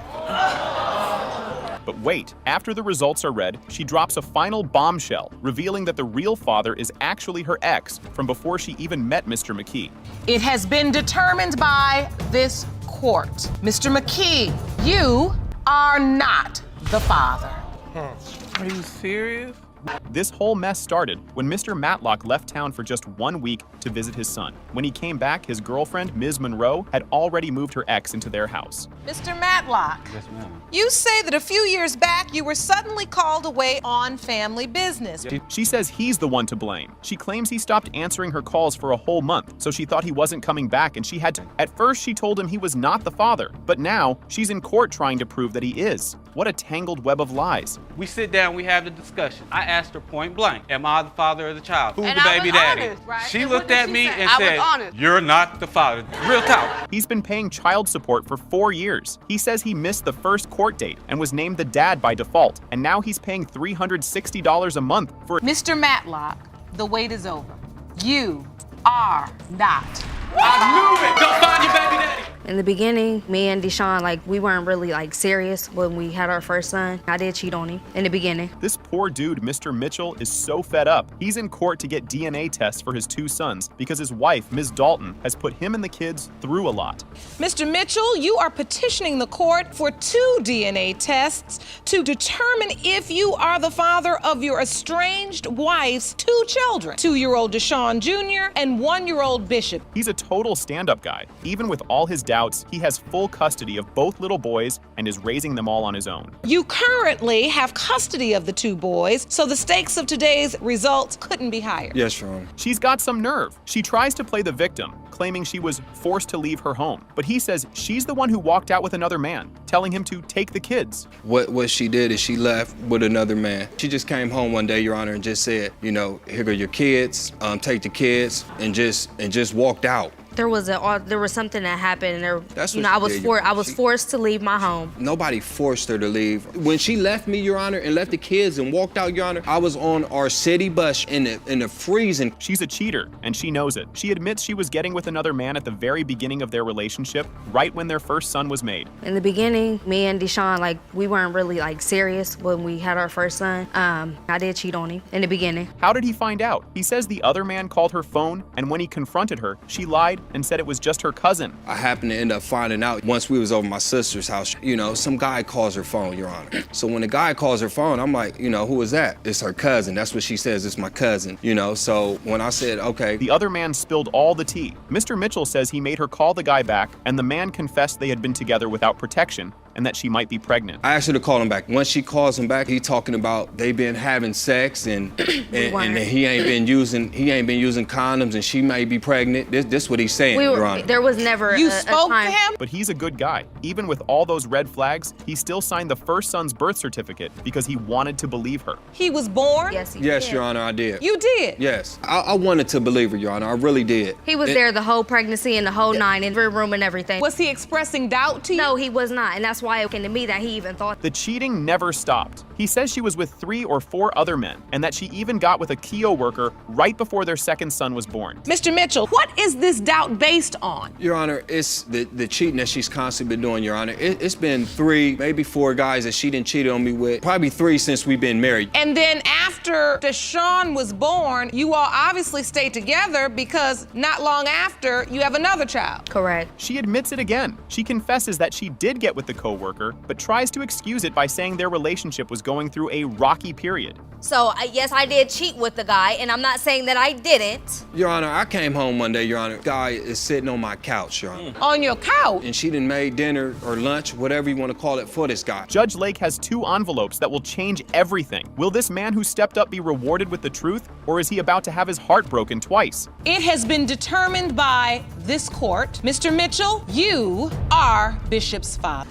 But wait, after the results are read, she drops a final bombshell, revealing that the real father is actually her ex from before she even met Mr. McKee. It has been determined by this court. Mr. McKee, you are not the father. Are you serious? This whole mess started when Mr. Matlock left town for just 1 week to visit his son. When he came back, his girlfriend, Ms. Monroe, had already moved her ex into their house. Mr. Matlock. Yes, ma'am. You say that a few years back you were suddenly called away on family business. She says he's the one to blame. She claims he stopped answering her calls for a whole month, so she thought he wasn't coming back and she had to. At first, she told him he was not the father, but now she's in court trying to prove that he is. What a tangled web of lies. We sit down, we have the discussion. I asked her point blank, am I the father of the child? Who's And the I baby was daddy? honest, right? She And looked what at did me she say? and I was said, honest. you're not the father. Real talk. He's been paying child support for 4 years. He says he missed the first court date and was named the dad by default, and now he's paying $360 a month for. Mr. Matlock, the wait is over. You are not. I knew it! Go find your baby daddy! In the beginning, me and Deshaun, like, we weren't really, like, serious when we had our first son. I did cheat on him in the beginning. This poor dude, Mr. Mitchell, is so fed up. He's in court to get DNA tests for his 2 sons because his wife, Ms. Dalton, has put him and the kids through a lot. Mr. Mitchell, you are petitioning the court for 2 DNA tests to determine if you are the father of your estranged wife's 2 children, 2-year-old Deshaun Jr. and 1-year-old Bishop. He's a total stand-up guy. Even with all his doubts, he has full custody of both little boys and is raising them all on his own. You currently have custody of the 2 boys, so the stakes of today's results couldn't be higher. Yes, Your Honor. She's got some nerve. She tries to play the victim, claiming she was forced to leave her home. But he says she's the one who walked out with another man, telling him to take the kids. What she did is she left with another man. She just came home one day, Your Honor, and just said, you know, here are your kids, take the kids, and just walked out. There was something that happened, and That's you what know, she did. I was forced to leave my home. Nobody forced her to leave. When she left me, Your Honor, and left the kids and walked out, Your Honor, I was on our city bus in the freezing. She's a cheater, and she knows it. She admits she was getting with another man at the very beginning of their relationship, right when their first son was made. In the beginning, me and Deshaun, like, we weren't really, like, serious when we had our first son. I did cheat on him in the beginning. How did he find out? He says the other man called her phone, and when he confronted her, she lied and said it was just her cousin. I happened to end up finding out once we was over my sister's house. You know, some guy calls her phone, Your Honor. So when the guy calls her phone, I'm like, you know, who is that? It's her cousin. That's what she says. It's my cousin. You know, so when I said, okay. The other man spilled all the tea. Mr. Mitchell says he made her call the guy back, and the man confessed they had been together without protection and that she might be pregnant. I asked her to call him back. Once she calls him back, he talking about they been having sex and he ain't been using condoms and she may be pregnant. This what he's saying, Your Honor. There was never You a spoke time. to him? But he's a good guy. Even with all those red flags, he still signed the first son's birth certificate because he wanted to believe her. He was born? Yes, he Yes, did. Your Honor, I did. You did? Yes. I wanted to believe her, Your Honor. I really did. He was there the whole pregnancy and the whole 9 in the room and everything. Was he expressing doubt to you? No, he was not, and that's why it came to me that he even thought. The cheating never stopped. He says she was with 3 or 4 other men, and that she even got with a Keo worker right before their second son was born. Mr. Mitchell, what is this doubt based on? Your Honor, it's the cheating that she's constantly been doing, Your Honor. It's been 3, maybe 4 guys that she done cheated on me with. Probably 3 since we've been married. And then after Deshaun was born, you all obviously stayed together because not long after, you have another child. Correct. She admits it again. She confesses that she did get with the co-worker, but tries to excuse it by saying their relationship was going through a rocky period. So, yes, I did cheat with the guy, and I'm not saying that I didn't. Your Honor, I came home one day, Your Honor. Guy is sitting on my couch, Your Honor. On your couch? And she done made dinner or lunch, whatever you want to call it, for this guy. Judge Lake has 2 envelopes that will change everything. Will this man who stepped up be rewarded with the truth, or is he about to have his heart broken twice? It has been determined by this court. Mr. Mitchell, you are Bishop's father.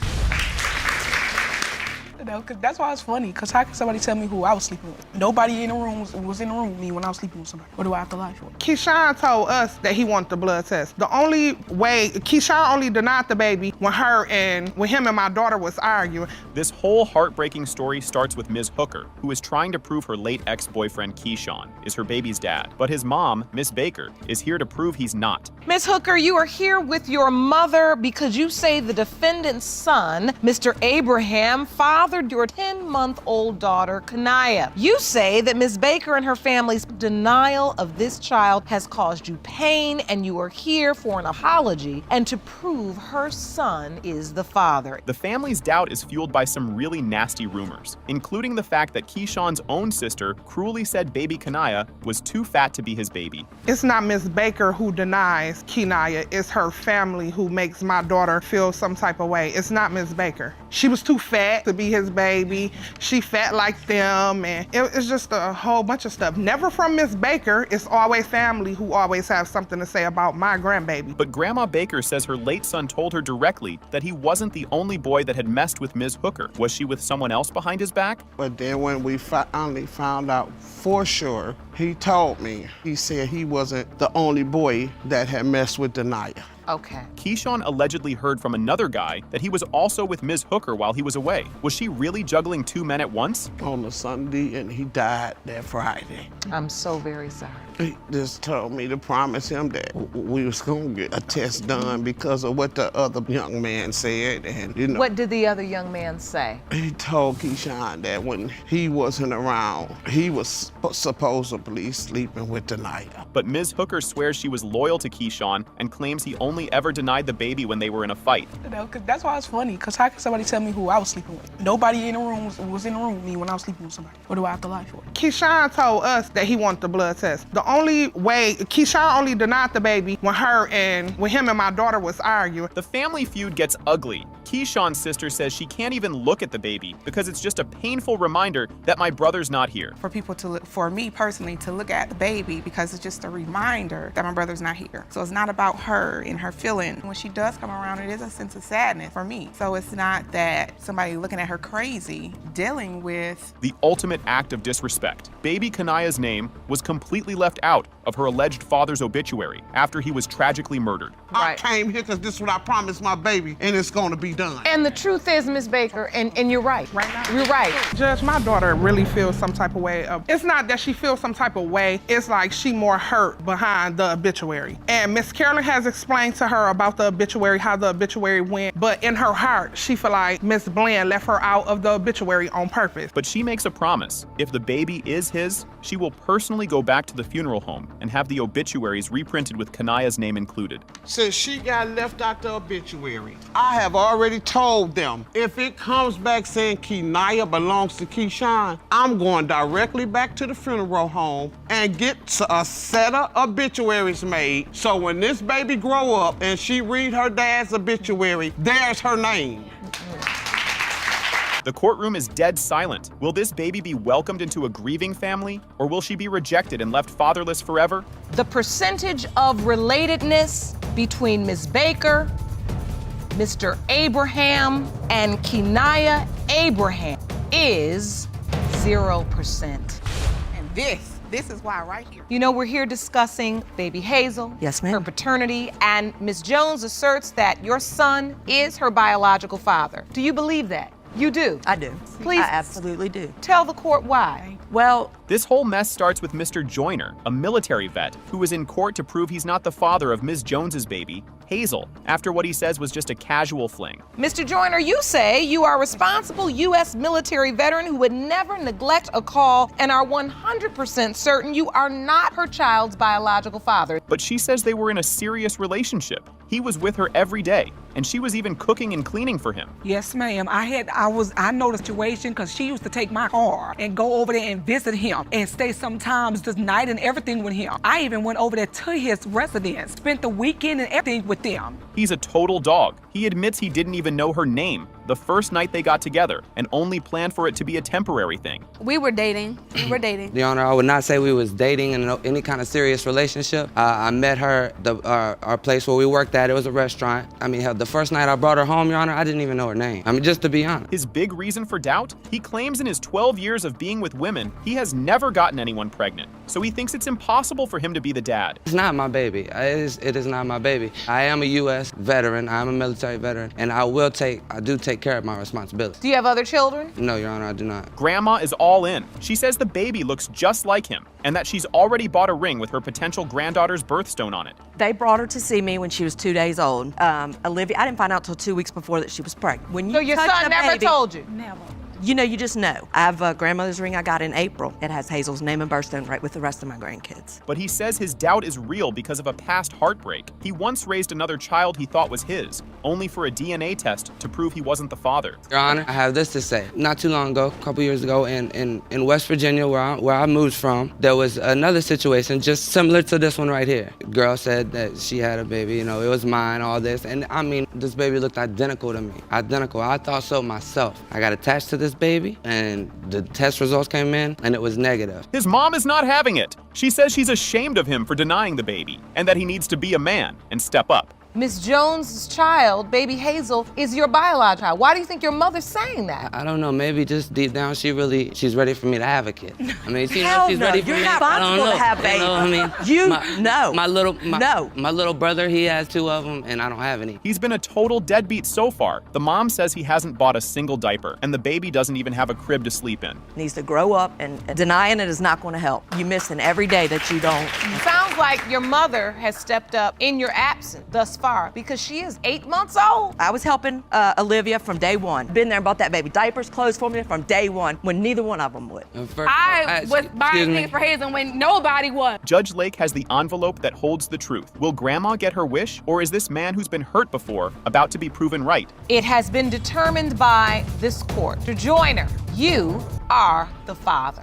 No, cause that's why it's funny. Cause how can somebody tell me who I was sleeping with? Nobody in the room was in the room with me when I was sleeping with somebody. What do I have to lie for? Keyshawn told us that he wanted the blood test. The only way, Keyshawn only denied the baby when him and my daughter was arguing. This whole heartbreaking story starts with Ms. Hooker, who is trying to prove her late ex-boyfriend Keyshawn is her baby's dad. But his mom, Miss Baker, is here to prove he's not. Ms. Hooker, you are here with your mother because you say the defendant's son, Mr. Abraham, fathered your 10-month-old daughter, Kanaya. You say that Ms. Baker and her family's denial of this child has caused you pain, and you are here for an apology and to prove her son is the father. The family's doubt is fueled by some really nasty rumors, including the fact that Keyshawn's own sister cruelly said baby Kanaya was too fat to be his baby. It's not Ms. Baker who denies Kenaya, it's her family who makes my daughter feel some type of way. It's not Ms. Baker. She was too fat to be his baby. She fat like them, and it's just a whole bunch of stuff. Never from Ms. Baker. It's always family who always have something to say about my grandbaby. But Grandma Baker says her late son told her directly that he wasn't the only boy that had messed with Ms. Hooker. Was she with someone else behind his back? But then when we finally found out for sure, he told me, he said he wasn't the only boy that had messed with Denaya. Okay. Keyshawn allegedly heard from another guy that he was also with Ms. Hooker while he was away. Was she really juggling 2 men at once? On a Sunday, and he died that Friday. I'm so very sorry. He just told me to promise him that we was gonna get a test done because of what the other young man said, and you know. What did the other young man say? He told Keyshawn that when he wasn't around, he was supposedly sleeping with Denaya. But Ms. Hooker swears she was loyal to Keyshawn and claims he only ever denied the baby when they were in a fight. You know, 'cause that's why it's funny, because how can somebody tell me who I was sleeping with? Nobody in the room was in the room with me when I was sleeping with somebody. What do I have to lie for? Keyshawn told us that he wanted the blood test. The only way, Keyshawn only denied the baby when him and my daughter was arguing. The family feud gets ugly. Keyshawn's sister says she can't even look at the baby because it's just a painful reminder that my brother's not here. For people to look, for me personally, to look at the baby because it's just a reminder that my brother's not here. So it's not about her and her feeling. When she does come around, it is a sense of sadness for me. So it's not that somebody looking at her crazy, dealing with the ultimate act of disrespect. Baby Kanaya's name was completely left out of her alleged father's obituary after he was tragically murdered. I came here because this is what I promised my baby, and it's gonna be done. And the truth is, Ms. Baker, and you're right. You're right. Judge, my daughter really feels some type of way. It's not that she feels some type of way. It's like she more hurt behind the obituary. And Miss Carolyn has explained to her about the obituary, how the obituary went. But in her heart, she feel like Miss Bland left her out of the obituary on purpose. But she makes a promise. If the baby is his, she will personally go back to the funeral home and have the obituaries reprinted with Kanaya's name included. Since she got left out the obituary, I have already told them if it comes back saying Kenaya belongs to Keyshawn, I'm going directly back to the funeral home and get a set of obituaries made. So when this baby grow up and she read her dad's obituary, there's her name. The courtroom is dead silent. Will this baby be welcomed into a grieving family, or will she be rejected and left fatherless forever? The percentage of relatedness between Ms. Baker, Mr. Abraham, and Kenaya Abraham is 0%. and this is why right here. You know, we're here discussing baby Hazel, Yes, ma'am. her paternity, and Ms. Jones asserts that your son is her biological father. Do you believe that? You do? I do. Please. I absolutely do. Tell the court why. Well, This whole mess starts with Mr. Joyner, a military vet who was in court to prove he's not the father of Ms. Jones's baby, Hazel, after what he says was just a casual fling. Mr. Joyner, you say you are a responsible U.S. military veteran who would never neglect a call and are 100% certain you are not her child's biological father. But she says they were in a serious relationship. He was with her every day, and she was even cooking and cleaning for him. Yes, ma'am. I know the situation because she used to take my car and go over there and visit him and stay sometimes this night and everything with him. I even went over there to his residence, spent the weekend and everything with them. He's a total dog. He admits he didn't even know her name the first night they got together and only planned for it to be a temporary thing. We were dating. Your Honor, I would not say we was dating in any kind of serious relationship. I met her, our place where we worked at, it was a restaurant. I mean, hell, the first night I brought her home, Your Honor, I didn't even know her name. I mean, just to be honest. His big reason for doubt? He claims in his 12 years of being with women, he has never gotten anyone pregnant. So he thinks it's impossible for him to be the dad. It's not my baby. It is not my baby. I am a U.S. veteran. I am a military veteran, and I do take care of my responsibility. Do you have other children? No, Your Honor, I do not. Grandma is all in. She says the baby looks just like him and that she's already bought a ring with her potential granddaughter's birthstone on it. they brought her to see me when she was 2 days old. Olivia, I didn't find out till 2 weeks before that she was pregnant. When you So your touch son a never baby- told you? Never. You know, you just know. I have a grandmother's ring I got in April. It has Hazel's name and birthstone right with the rest of my grandkids. But he says his doubt is real because of a past heartbreak. He once raised another child he thought was his, only for a DNA test to prove he wasn't the father. Your Honor, I have this to say. Not too long ago, a couple years ago, in West Virginia, where I moved from, there was another situation just similar to this one right here. Girl said that she had a baby, you know, it was mine, all this. And I mean, this baby looked identical to me. Identical. I thought so myself. I got attached to this baby, and the test results came in, and it was negative. His mom is not having it. She says she's ashamed of him for denying the baby, and that he needs to be a man and step up. Miss Jones's child, baby Hazel, is your biological child. Why do you think your mother's saying that? I don't know. Maybe just deep down, she's ready for me to have a kid. I mean, she Hell knows she's no, ready for you're me. not I don't responsible know. to have You know what I mean? My little brother, he has 2 of them, and I don't have any. He's been a total deadbeat so far. The mom says he hasn't bought a single diaper, and the baby doesn't even have a crib to sleep in. Needs to grow up, and denying it is not going to help. You're missing every day that you don't. Sounds like your mother has stepped up in your absence thus far because she is 8 months old. I was helping Olivia from day one. Been there and bought that baby diapers, clothes for me from day one when neither one of them would. I was buying things for Hazel when nobody was. Judge Lake has the envelope that holds the truth. Will Grandma get her wish, or is this man who's been hurt before about to be proven right? It has been determined by this court. To Joyner, you are the father.